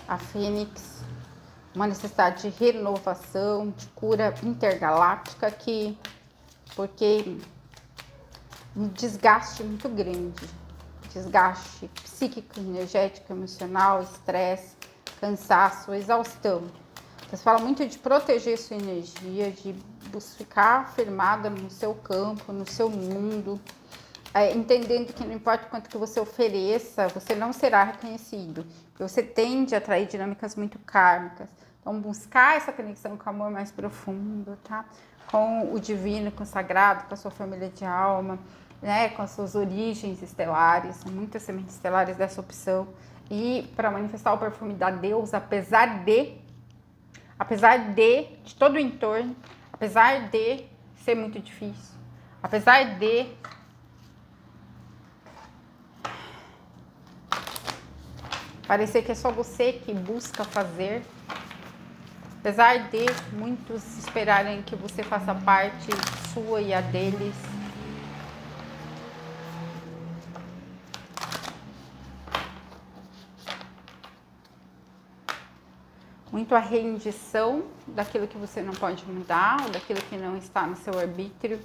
[SPEAKER 1] A Fênix, uma necessidade de renovação, de cura intergaláctica aqui, porque um desgaste muito grande, desgaste psíquico, energético, emocional, estresse, cansaço, exaustão. Você fala muito de proteger sua energia, de ficar firmada no seu campo, no seu mundo, entendendo que não importa o quanto que você ofereça, você não será reconhecido. Você tende a atrair dinâmicas muito kármicas. Então, buscar essa conexão com o amor mais profundo, tá? Com o divino, com o sagrado, com a sua família de alma, né? Com as suas origens estelares, muitas sementes estelares dessa opção. E para manifestar o perfume da deusa, apesar de todo o entorno, apesar de ser muito difícil, apesar de parecer que é só você que busca fazer, apesar de muitos esperarem que você faça parte sua e a deles, muito a rendição daquilo que você não pode mudar, ou daquilo que não está no seu arbítrio.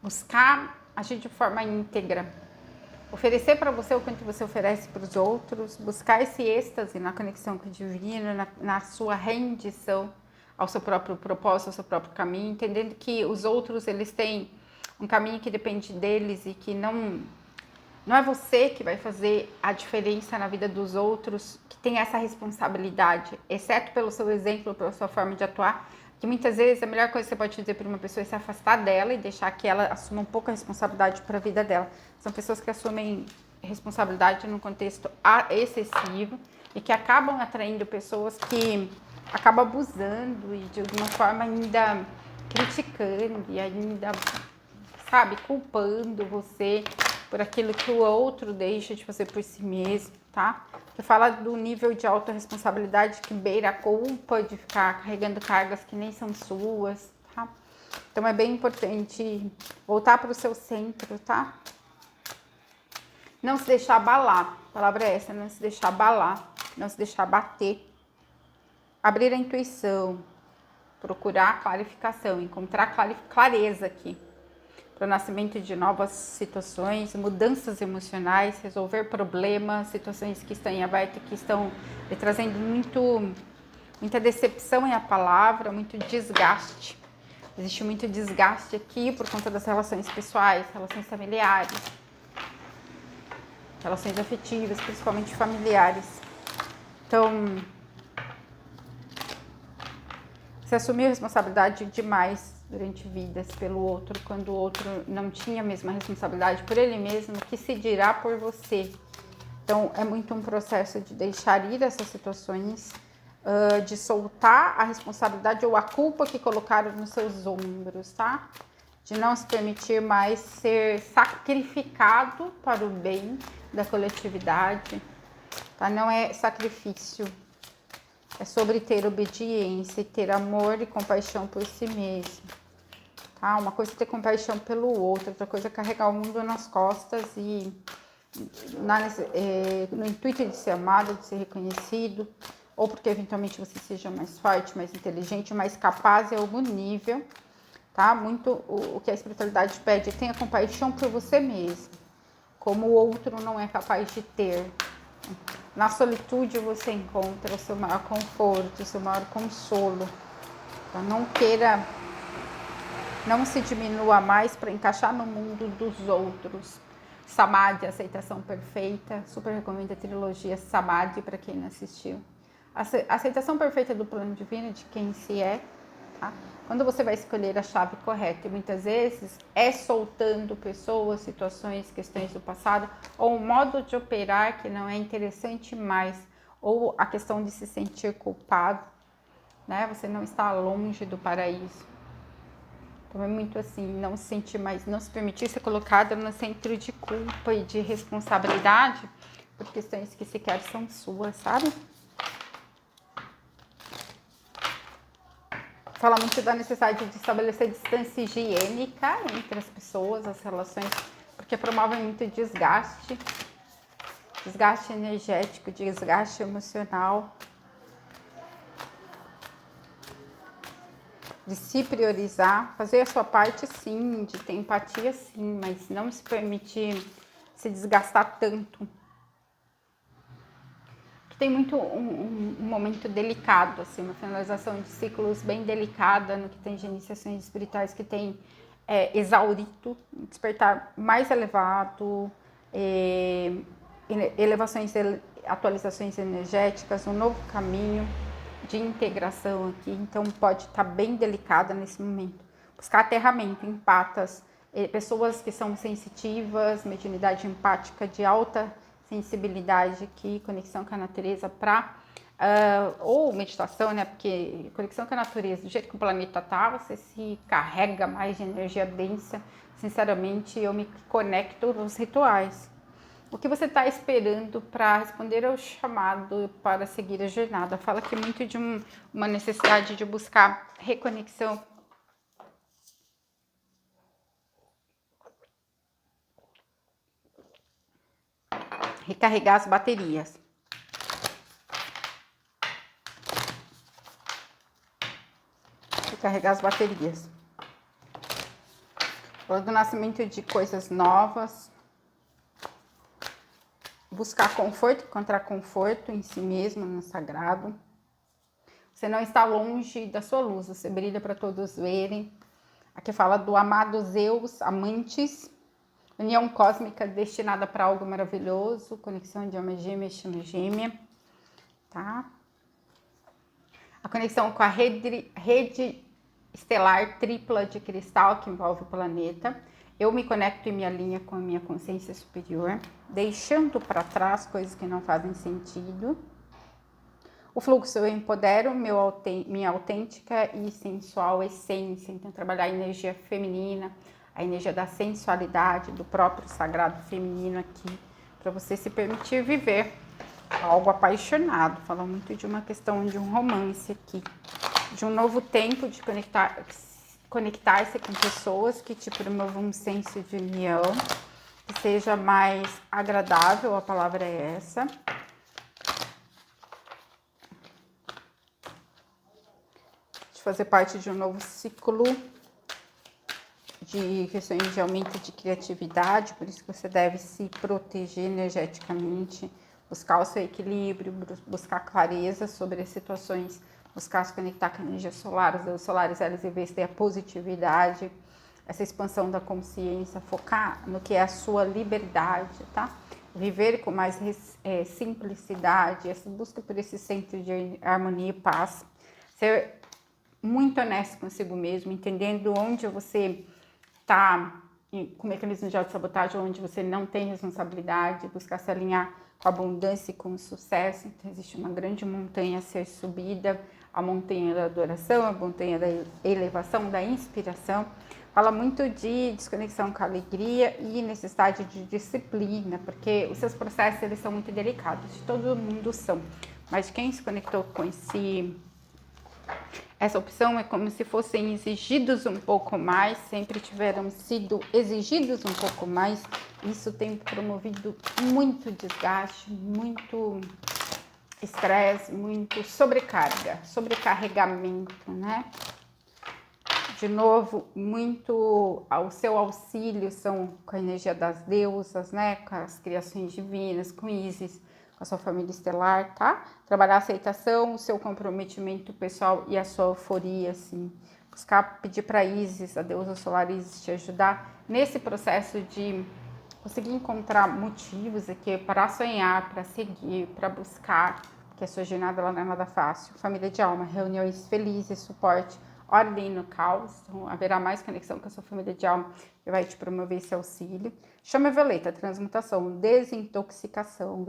[SPEAKER 1] Buscar agir de forma íntegra, oferecer para você o quanto você oferece para os outros, buscar esse êxtase na conexão com o divino, na sua rendição ao seu próprio propósito, ao seu próprio caminho, entendendo que os outros, eles têm um caminho que depende deles e que não é você que vai fazer a diferença na vida dos outros, que tem essa responsabilidade, exceto pelo seu exemplo, pela sua forma de atuar, que muitas vezes a melhor coisa que você pode dizer para uma pessoa é se afastar dela e deixar que ela assuma um pouco a responsabilidade para a vida dela. São pessoas que assumem responsabilidade num contexto excessivo e que acabam atraindo pessoas que acabam abusando e de alguma forma ainda criticando e ainda, sabe, culpando você por aquilo que o outro deixa de fazer por si mesmo, tá? Que fala do nível de autorresponsabilidade que beira a culpa de ficar carregando cargas que nem são suas, tá? Então é bem importante voltar para o seu centro, tá? Não se deixar abalar, a palavra é essa, não se deixar abalar, não se deixar bater. Abrir a intuição, procurar clarificação, encontrar clareza aqui, para o nascimento de novas situações, mudanças emocionais, resolver problemas, situações que estão em aberto, que estão lhe trazendo muita decepção é a palavra, muito desgaste. Existe muito desgaste aqui por conta das relações pessoais, relações familiares, relações afetivas, principalmente familiares. Então, você assumiu responsabilidade demais durante vidas pelo outro, quando o outro não tinha a mesma responsabilidade por ele mesmo, que se dirá por você. Então, é muito um processo de deixar ir essas situações, de soltar a responsabilidade ou a culpa que colocaram nos seus ombros, tá? De não se permitir mais ser sacrificado para o bem da coletividade, tá? Não é sacrifício, é sobre ter obediência e ter amor e compaixão por si mesmo, tá? Uma coisa é ter compaixão pelo outro, outra coisa é carregar o mundo nas costas e no intuito de ser amado, de ser reconhecido, ou porque eventualmente você seja mais forte, mais inteligente, mais capaz em algum nível, tá? Muito o que a espiritualidade pede, tenha compaixão por você mesmo, como o outro não é capaz de ter. Na solitude você encontra o seu maior conforto, o seu maior consolo. Então, não se diminua mais para encaixar no mundo dos outros. Samadhi, aceitação perfeita, super recomendo a trilogia Samadhi para quem não assistiu. Aceitação perfeita do plano divino, de quem se é, tá? Quando você vai escolher a chave correta, e muitas vezes é soltando pessoas, situações, questões do passado, ou um modo de operar que não é interessante mais, ou a questão de se sentir culpado, né? Você não está longe do paraíso. Então é muito assim, não se sentir mais, não se permitir ser colocada no centro de culpa e de responsabilidade por questões que sequer são suas, sabe? Fala muito da necessidade de estabelecer distância higiênica entre as pessoas, as relações, porque promovem muito desgaste energético, desgaste emocional. De se priorizar, fazer a sua parte sim, de ter empatia sim, mas não se permitir se desgastar tanto. Tem muito um momento delicado, assim, uma finalização de ciclos bem delicada no que tem de iniciações espirituais que tem exaurido, despertar mais elevado, elevações, atualizações energéticas, um novo caminho de integração aqui, então pode estar bem delicada nesse momento. Buscar aterramento, empatas, pessoas que são sensitivas, mediunidade empática de alta sensibilidade aqui, conexão com a natureza para ou meditação, né? Porque conexão com a natureza, do jeito que o planeta tá, você se carrega mais de energia densa. Sinceramente, eu me conecto nos rituais. O que você está esperando para responder ao chamado para seguir a jornada? Fala aqui muito de uma necessidade de buscar reconexão. Recarregar as baterias. Recarregar as baterias. Fala do nascimento de coisas novas. Buscar conforto, encontrar conforto em si mesmo, no sagrado. Você não está longe da sua luz, você brilha para todos verem. Aqui fala do amado Zeus, amantes, união cósmica destinada para algo maravilhoso, conexão de alma gêmea e chama gêmea, tá? A conexão com a rede estelar tripla de cristal que envolve o planeta. Eu me conecto e me alinho com a minha consciência superior, deixando para trás coisas que não fazem sentido. O fluxo, eu empodero minha autêntica e sensual essência. Então, trabalhar a energia feminina, a energia da sensualidade, do próprio sagrado feminino aqui, para você se permitir viver algo apaixonado. Fala muito de uma questão de um romance aqui, de um novo tempo de conectar-se com pessoas que te promovam um senso de união, que seja mais agradável, a palavra é essa. De fazer parte de um novo ciclo de questões de aumento de criatividade, por isso que você deve se proteger energeticamente, buscar o seu equilíbrio, buscar clareza sobre as situações, buscar se conectar com a energia solar, os solares, elas investem a positividade, essa expansão da consciência, focar no que é a sua liberdade, tá? Viver com mais simplicidade, essa busca por esse centro de harmonia e paz, ser muito honesto consigo mesmo, entendendo onde você está com mecanismos de autossabotagem onde você não tem responsabilidade, buscar se alinhar com a abundância e com o sucesso. Então, existe uma grande montanha a ser subida, a montanha da adoração, a montanha da elevação, da inspiração. Fala muito de desconexão com a alegria e necessidade de disciplina, porque os seus processos eles são muito delicados, todo mundo são. Mas quem se conectou com essa opção é como se fossem exigidos um pouco mais, sempre tiveram sido exigidos um pouco mais. Isso tem promovido muito desgaste, muito estresse, muito sobrecarga, sobrecarregamento, né? De novo, muito ao seu auxílio são com a energia das deusas, né? Com as criações divinas, com Isis, com a sua família estelar, tá? Trabalhar a aceitação, o seu comprometimento pessoal e a sua euforia, assim. Buscar pedir para Isis, a deusa solar Isis, te ajudar nesse processo de conseguir encontrar motivos aqui para sonhar, para seguir, para buscar, porque a sua jornada ela não é nada fácil. Família de alma, reuniões felizes, suporte, ordem no caos, então haverá mais conexão com a sua família de alma que vai te promover esse auxílio. Chama violeta, transmutação, desintoxicação,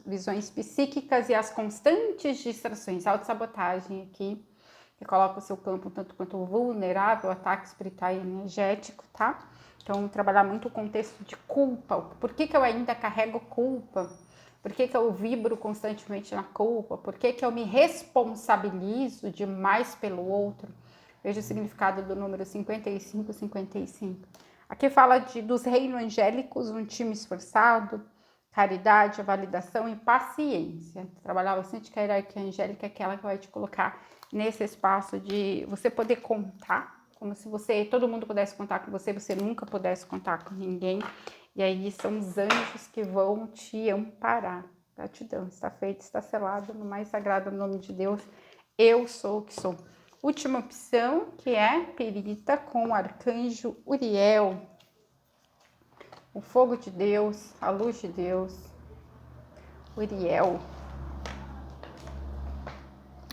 [SPEAKER 1] visões psíquicas e as constantes distrações, autossabotagem aqui, que coloca o seu campo tanto quanto vulnerável, ataque espiritual e energético, tá? Então, trabalhar muito o contexto de culpa, por que eu ainda carrego culpa? Por que eu vibro constantemente na culpa? Por que eu me responsabilizo demais pelo outro? Veja o significado do número 5555. Aqui fala dos reinos angélicos, um time esforçado, caridade, validação e paciência. Trabalhar bastante com a hierarquia angélica, é aquela que vai te colocar nesse espaço de você poder contar, como se todo mundo pudesse contar com você, você nunca pudesse contar com ninguém. E aí são os anjos que vão te amparar. Gratidão, está feito, está selado no mais sagrado nome de Deus. Eu sou o que sou. Última opção, que é perita com o arcanjo Uriel. O fogo de Deus, a luz de Deus. Uriel.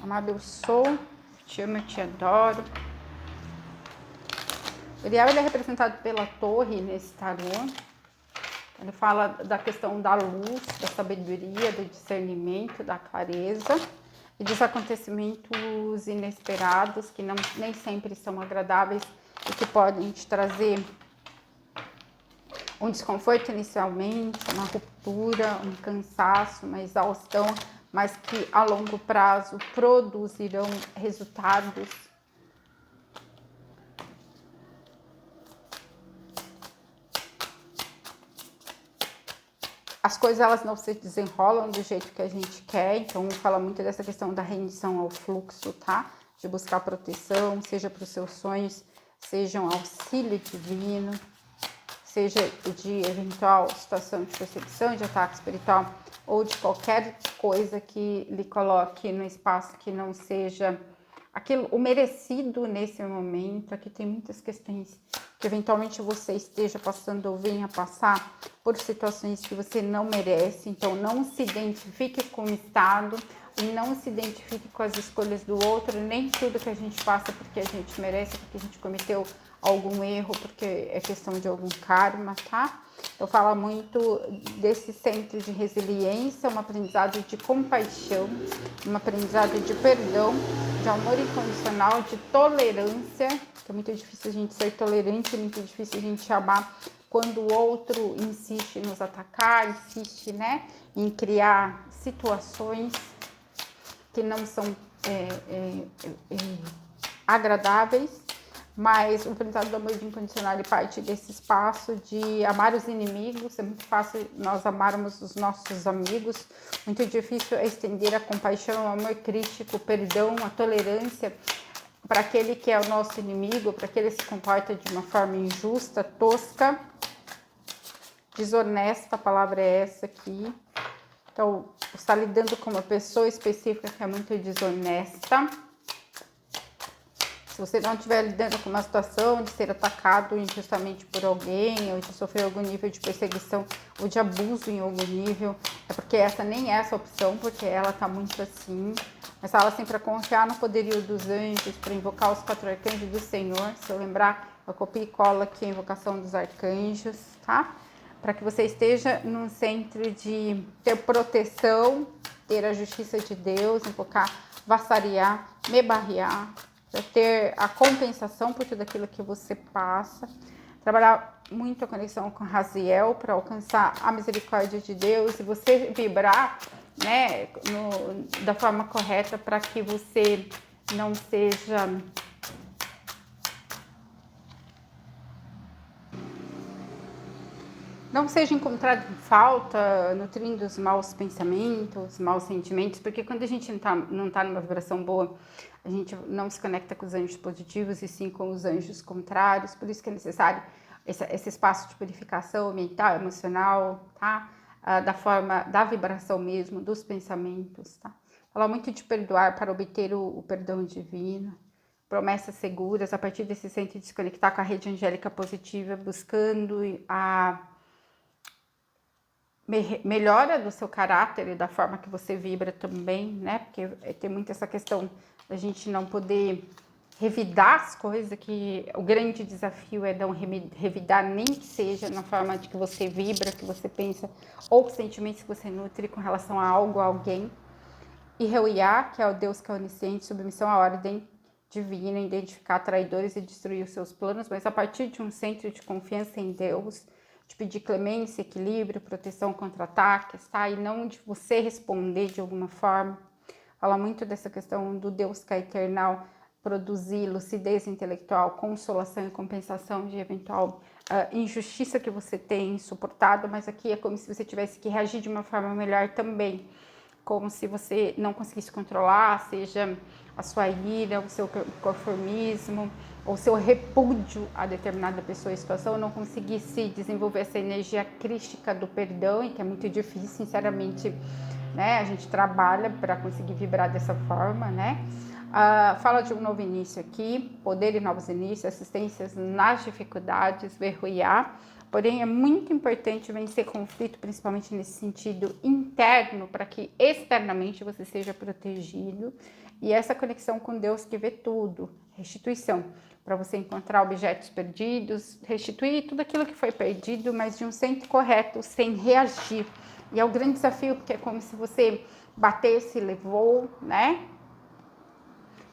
[SPEAKER 1] Amado, eu sou, te amo, eu te adoro. Uriel ele é representado pela torre nesse tarô. Ele fala da questão da luz, da sabedoria, do discernimento, da clareza e dos acontecimentos inesperados que nem sempre são agradáveis e que podem te trazer um desconforto inicialmente, uma ruptura, um cansaço, uma exaustão, mas que a longo prazo produzirão resultados as coisas elas não se desenrolam do jeito que a gente quer, então fala muito dessa questão da rendição ao fluxo, tá? De buscar proteção, seja para os seus sonhos, seja um auxílio divino, seja de eventual situação de perseguição, de ataque espiritual, ou de qualquer coisa que lhe coloque no espaço que não seja aquilo, o merecido nesse momento. Aqui tem muitas questões que eventualmente você esteja passando ou venha passar por situações que você não merece. Então, não se identifique com o estado e não se identifique com as escolhas do outro. Nem tudo que a gente passa porque a gente merece, porque a gente cometeu algum erro, porque é questão de algum karma, tá? Eu falo muito desse centro de resiliência, um aprendizado de compaixão, um aprendizado de perdão, de amor incondicional, de tolerância, que é muito difícil a gente ser tolerante, é muito difícil a gente amar quando o outro insiste em nos atacar, insiste, né, em criar situações que não são agradáveis. Mas o aprendizado do amor incondicional parte desse espaço de amar os inimigos. É muito fácil nós amarmos os nossos amigos. Muito difícil é estender a compaixão, o amor crítico, o perdão, a tolerância para aquele que é o nosso inimigo, para aquele que se comporta de uma forma injusta, tosca, desonesta, a palavra é essa aqui. Então, está lidando com uma pessoa específica que é muito desonesta. Se você não estiver lidando com uma situação de ser atacado injustamente por alguém ou de sofrer algum nível de perseguição ou de abuso em algum nível, é porque essa nem é essa opção, porque ela está muito assim. Mas fala assim para confiar no poderio dos anjos, para invocar os 4 arcanjos do Senhor, se eu lembrar Eu copio e colo aqui a invocação dos arcanjos, tá? Para que você esteja num centro de ter proteção, ter a justiça de Deus, invocar, vassariar, me barrear, para ter a compensação por tudo aquilo que você passa. Trabalhar muito a conexão com Raziel para alcançar a misericórdia de Deus e você vibrar, né, da forma correta para que você não seja encontrado em falta, nutrindo os maus pensamentos, maus sentimentos, porque quando a gente não tá numa vibração boa, a gente não se conecta com os anjos positivos e sim com os anjos contrários, por isso que é necessário esse espaço de purificação mental, emocional, tá? Da forma, da vibração mesmo, dos pensamentos, tá? Falar muito de perdoar para obter o perdão divino, promessas seguras, a partir desse centro de se conectar com a rede angélica positiva, buscando a melhora do seu caráter e da forma que você vibra também, né? Porque tem muito essa questão da gente não poder revidar as coisas, que o grande desafio é não revidar, nem que seja na forma de que você vibra, que você pensa, ou sentimentos que você nutre com relação a algo, a alguém. E Reuiá, que é o Deus que é onisciente, submissão à ordem divina, identificar traidores e destruir os seus planos, mas a partir de um centro de confiança em Deus, de pedir clemência, equilíbrio, proteção contra ataques, tá? E não de você responder de alguma forma. Fala muito dessa questão do Deus que é eternal, produzir lucidez intelectual, consolação e compensação de eventual injustiça que você tem suportado, mas aqui é como se você tivesse que reagir de uma forma melhor também, como se você não conseguisse controlar, seja a sua ira, o seu conformismo, ou seu repúdio a determinada pessoa e situação, não conseguisse desenvolver essa energia crística do perdão, e que é muito difícil, sinceramente, né? A gente trabalha para conseguir vibrar dessa forma, né? Fala de um novo início aqui, poder e novos inícios, assistências nas dificuldades, verruiar. Porém, é muito importante vencer conflito, principalmente nesse sentido interno, para que externamente você seja protegido. E essa conexão com Deus que vê tudo, restituição, para você encontrar objetos perdidos, restituir tudo aquilo que foi perdido, mas de um centro correto, sem reagir. E é o grande desafio, porque é como se você batesse, levou, né?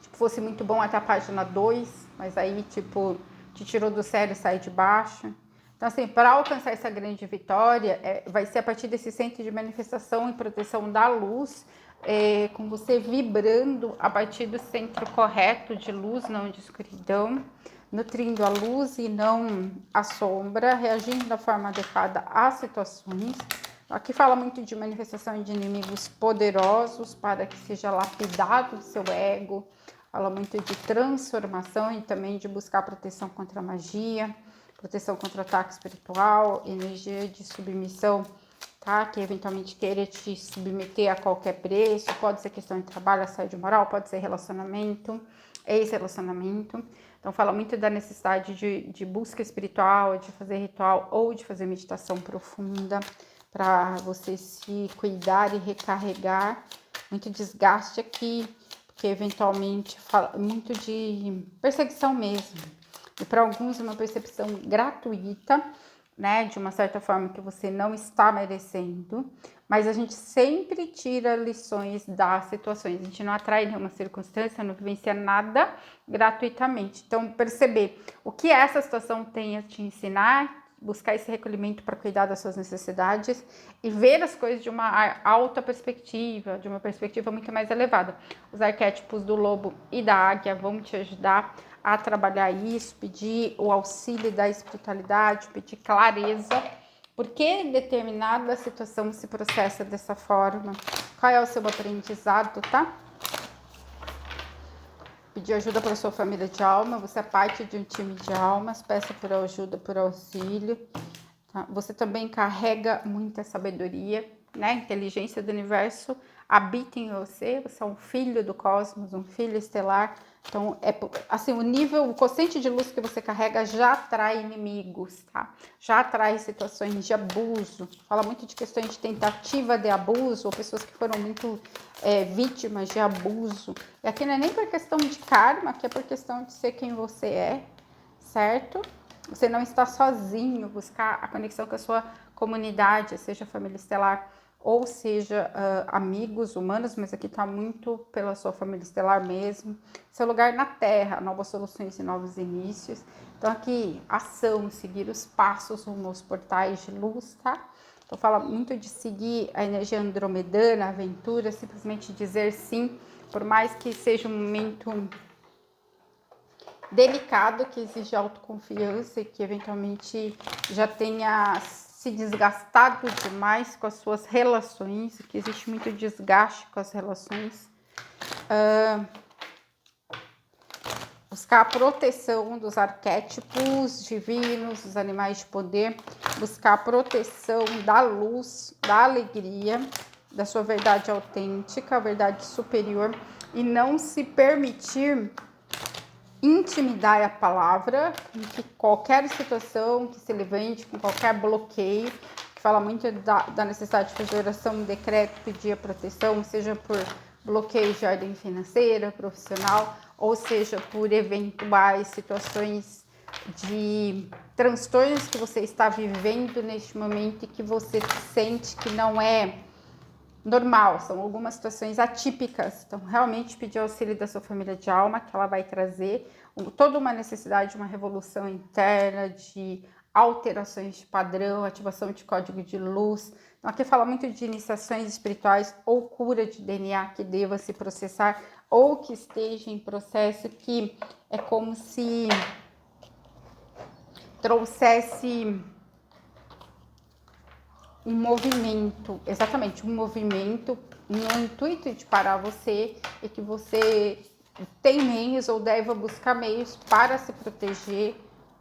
[SPEAKER 1] Tipo, fosse muito bom até a página 2, mas aí, tipo, te tirou do sério e saiu de baixo. Então, assim, para alcançar essa grande vitória, vai ser a partir desse centro de manifestação e proteção da luz, com você vibrando a partir do centro correto de luz, não de escuridão, nutrindo a luz e não a sombra, reagindo da forma adequada às situações. Aqui fala muito de manifestação de inimigos poderosos para que seja lapidado o seu ego. Fala muito de transformação e também de buscar proteção contra a magia, proteção contra ataque espiritual, energia de submissão, tá? Que eventualmente queira te submeter a qualquer preço. Pode ser questão de trabalho, assédio moral, pode ser relacionamento, ex-relacionamento. Então, fala muito da necessidade de busca espiritual, de fazer ritual ou de fazer meditação profunda para você se cuidar e recarregar. Muito desgaste aqui, porque eventualmente fala muito de perseguição mesmo. E para alguns uma percepção gratuita, né, de uma certa forma que você não está merecendo, mas a gente sempre tira lições das situações, a gente não atrai nenhuma circunstância, não vivencia nada gratuitamente. Então, perceber o que essa situação tem a te ensinar, buscar esse recolhimento para cuidar das suas necessidades e ver as coisas de uma alta perspectiva, de uma perspectiva muito mais elevada. Os arquétipos do lobo e da águia vão te ajudar a trabalhar isso, pedir o auxílio da espiritualidade, pedir clareza, por que determinada situação se processa dessa forma, qual é o seu aprendizado, tá? Pedir ajuda para sua família de alma, você é parte de um time de almas, peça por ajuda, por auxílio, tá? Você também carrega muita sabedoria, né? Inteligência do universo habita em você, você é um filho do cosmos, um filho estelar. Então, assim, o quociente de luz que você carrega já atrai inimigos, tá? Já atrai situações de abuso. Fala muito de questões de tentativa de abuso, ou pessoas que foram muito vítimas de abuso. E aqui não é nem por questão de karma, aqui é por questão de ser quem você é, certo? Você não está sozinho, buscar a conexão com a sua comunidade, seja família estelar ou seja amigos humanos, mas aqui está muito pela sua família estelar mesmo. Seu lugar na Terra, novas soluções e novos inícios. Então aqui, ação, seguir os passos rumo aos portais de luz, tá? Então fala muito de seguir a energia andromedana, a aventura, simplesmente dizer sim, por mais que seja um momento delicado, que exige autoconfiança e que eventualmente já tenha se desgastado demais com as suas relações, que existe muito desgaste com as relações. Buscar a proteção dos arquétipos divinos, dos animais de poder, buscar a proteção da luz, da alegria, da sua verdade autêntica, a verdade superior, e não se permitir intimidar a palavra, em que qualquer situação que se levante, com qualquer bloqueio, que fala muito da necessidade de fazer oração, decreto, pedir a proteção, seja por bloqueio de ordem financeira, profissional, ou seja por eventuais situações de transtornos que você está vivendo neste momento e que você sente que não é normal, são algumas situações atípicas. Então, realmente pedir auxílio da sua família de alma, que ela vai trazer toda uma necessidade de uma revolução interna, de alterações de padrão, ativação de código de luz. Então, aqui fala muito de iniciações espirituais ou cura de DNA que deva se processar ou que esteja em processo, que é como se trouxesse um movimento, exatamente, um movimento no intuito de parar você e que você tem meios ou deve buscar meios para se proteger,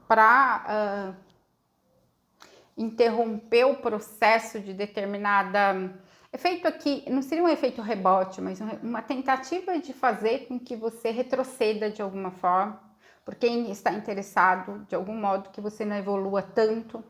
[SPEAKER 1] para interromper o processo de determinada... Efeito aqui, não seria um efeito rebote, mas uma tentativa de fazer com que você retroceda de alguma forma, por quem está interessado, de algum modo, que você não evolua tanto.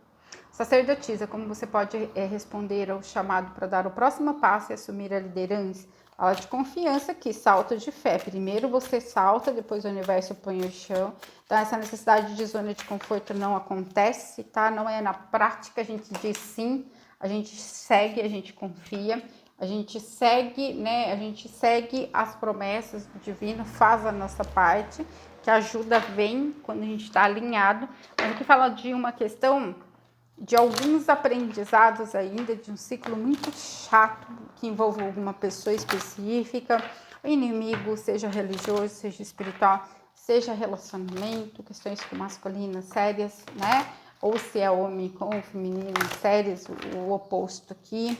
[SPEAKER 1] Sacerdotisa, como você pode responder ao chamado para dar o próximo passo e assumir a liderança? Fala de confiança aqui, salto de fé. Primeiro você salta, depois o universo põe o chão. Então essa necessidade de zona de conforto não acontece, tá? Não é na prática, a gente diz sim, a gente segue, a gente confia, a gente segue, né? A gente segue as promessas do divino, faz a nossa parte, que a ajuda vem quando a gente está alinhado. Mas aqui fala de uma questão de alguns aprendizados ainda, de um ciclo muito chato que envolve alguma pessoa específica, o inimigo, seja religioso, seja espiritual, seja relacionamento, questões com masculinas sérias, né? Ou se é homem com feminino sérias, o oposto aqui,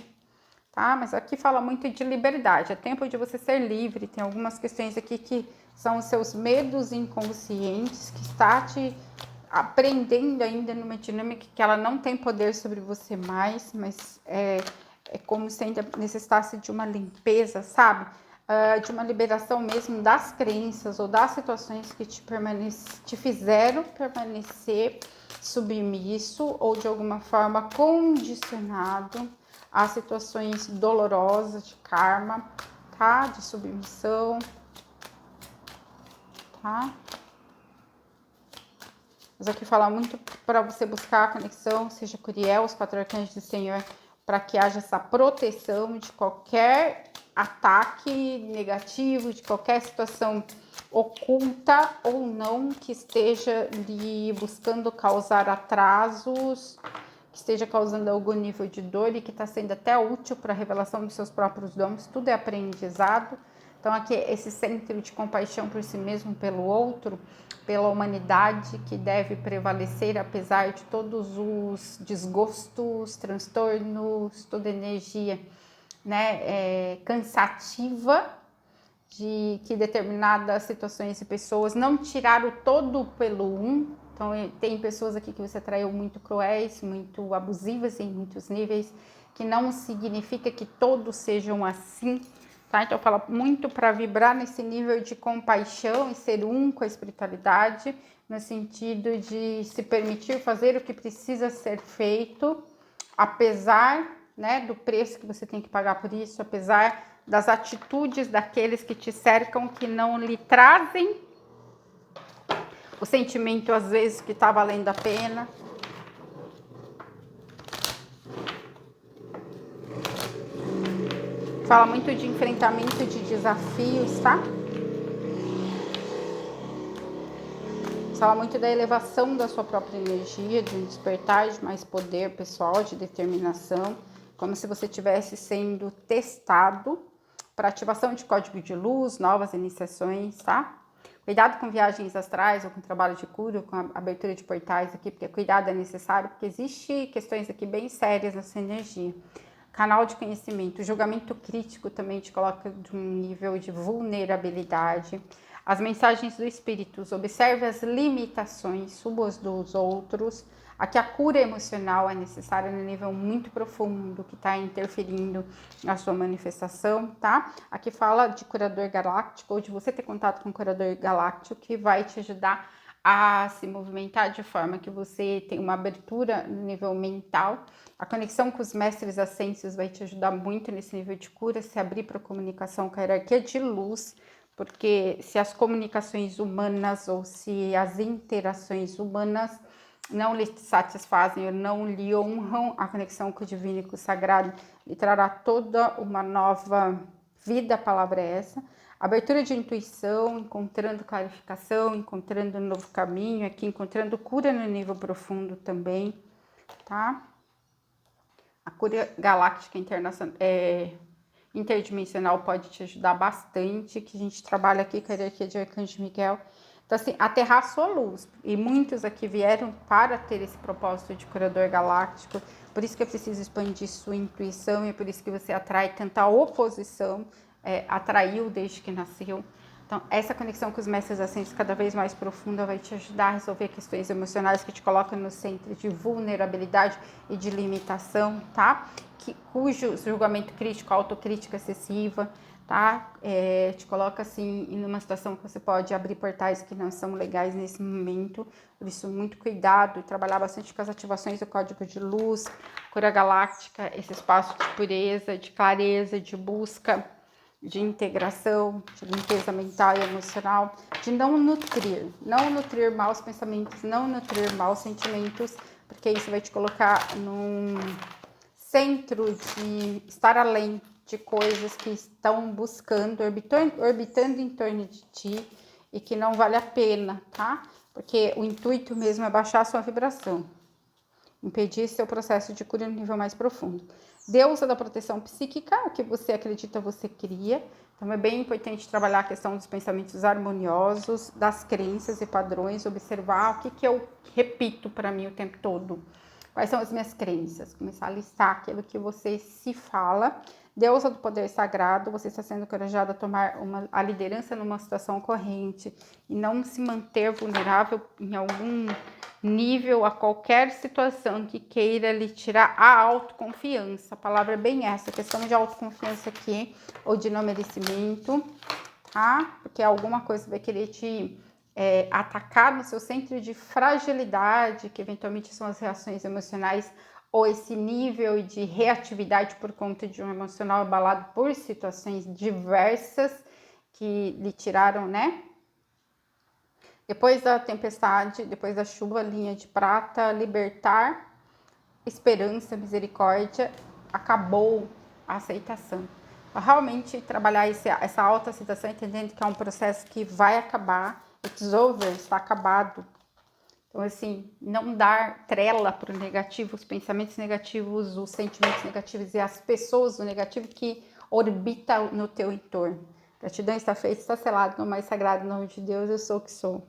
[SPEAKER 1] tá? Mas aqui fala muito de liberdade, é tempo de você ser livre. Tem algumas questões aqui que são os seus medos inconscientes, que está te aprendendo ainda numa dinâmica que ela não tem poder sobre você mais, mas é como se ainda necessitasse de uma limpeza, sabe? De uma liberação mesmo das crenças ou das situações que te fizeram permanecer submisso ou de alguma forma condicionado a situações dolorosas de karma, tá? De submissão, tá? Mas aqui fala muito para você buscar a conexão, seja Curiel, os 4 arcanjos do Senhor, para que haja essa proteção de qualquer ataque negativo, de qualquer situação oculta ou não que esteja lhe buscando causar atrasos, que esteja causando algum nível de dor e que está sendo até útil para a revelação dos seus próprios dons. Tudo é aprendizado. Então aqui esse centro de compaixão por si mesmo, pelo outro, pela humanidade, que deve prevalecer apesar de todos os desgostos, transtornos, toda energia, né, cansativa de que determinadas situações e pessoas não tirar o todo pelo um. Então tem pessoas aqui que você atraiu muito cruéis, muito abusivas em muitos níveis, que não significa que todos sejam assim. Tá? Então fala muito para vibrar nesse nível de compaixão e ser um com a espiritualidade, no sentido de se permitir fazer o que precisa ser feito, apesar, né, do preço que você tem que pagar por isso, apesar das atitudes daqueles que te cercam, que não lhe trazem o sentimento, às vezes, que tá valendo a pena. Fala muito de enfrentamento de desafios, tá? Fala muito da elevação da sua própria energia, de um despertar de mais poder pessoal, de determinação, como se você estivesse sendo testado para ativação de código de luz, novas iniciações, tá? Cuidado com viagens astrais ou com trabalho de cura, ou com a abertura de portais aqui, porque cuidado é necessário, porque existe questões aqui bem sérias nessa energia. Canal de conhecimento, julgamento crítico também te coloca de um nível de vulnerabilidade. As mensagens do espírito, observe as limitações suas dos outros. Aqui a cura emocional é necessária no nível muito profundo que está interferindo na sua manifestação, tá? Aqui fala de curador galáctico, ou de você ter contato com o curador galáctico, que vai te ajudar a se movimentar de forma que você tem uma abertura no nível mental. A conexão com os mestres ascensos vai te ajudar muito nesse nível de cura, se abrir para a comunicação com a hierarquia de luz, porque se as comunicações humanas ou se as interações humanas não lhe satisfazem ou não lhe honram, a conexão com o divino e com o sagrado lhe trará toda uma nova vida, a palavra é essa. Abertura de intuição, encontrando clarificação, encontrando um novo caminho aqui, encontrando cura no nível profundo também, tá? A cura galáctica internacional, interdimensional pode te ajudar bastante, que a gente trabalha aqui com a hierarquia de Arcanjo Miguel. Então, assim, aterrar a sua luz. E muitos aqui vieram para ter esse propósito de curador galáctico. Por isso que é preciso expandir sua intuição e é por isso que você atrai tanta oposição, atraiu desde que nasceu. Então, essa conexão com os mestres ascensos cada vez mais profunda vai te ajudar a resolver questões emocionais que te colocam no centro de vulnerabilidade e de limitação, tá? Cujo julgamento crítico, autocrítica excessiva, tá? Te coloca assim em uma situação que você pode abrir portais que não são legais nesse momento. Por isso, muito cuidado e trabalhar bastante com as ativações do código de luz, cura galáctica, esse espaço de pureza, de clareza, de busca, de integração, de limpeza mental e emocional, de não nutrir maus pensamentos, não nutrir maus sentimentos, porque isso vai te colocar num centro de estar além de coisas que estão buscando, orbitando em torno de ti e que não vale a pena, tá? Porque o intuito mesmo é baixar a sua vibração, impedir seu processo de cura no nível mais profundo. Deusa da proteção psíquica, o que você acredita, você cria. Então é bem importante trabalhar a questão dos pensamentos harmoniosos, das crenças e padrões, observar o que eu repito para mim o tempo todo. Quais são as minhas crenças? Começar a listar aquilo que você se fala. Deusa do poder sagrado, você está sendo encorajado a tomar a liderança numa situação corrente e não se manter vulnerável em algum nível a qualquer situação que queira lhe tirar a autoconfiança. A palavra é bem essa, questão de autoconfiança aqui, ou de não merecimento, tá? Porque alguma coisa vai querer te atacar no seu centro de fragilidade, que eventualmente são as reações emocionais, ou esse nível de reatividade por conta de um emocional abalado por situações diversas que lhe tiraram, né? Depois da tempestade, depois da chuva, linha de prata, libertar, esperança, misericórdia, acabou a aceitação. Então, realmente trabalhar essa autoaceitação, entendendo que é um processo que vai acabar, it's over, está acabado. Então, assim, não dar trela para o negativo, os pensamentos negativos, os sentimentos negativos e as pessoas do negativo que orbitam no teu entorno. Gratidão está feita, está selado no mais sagrado nome de Deus, eu sou o que sou.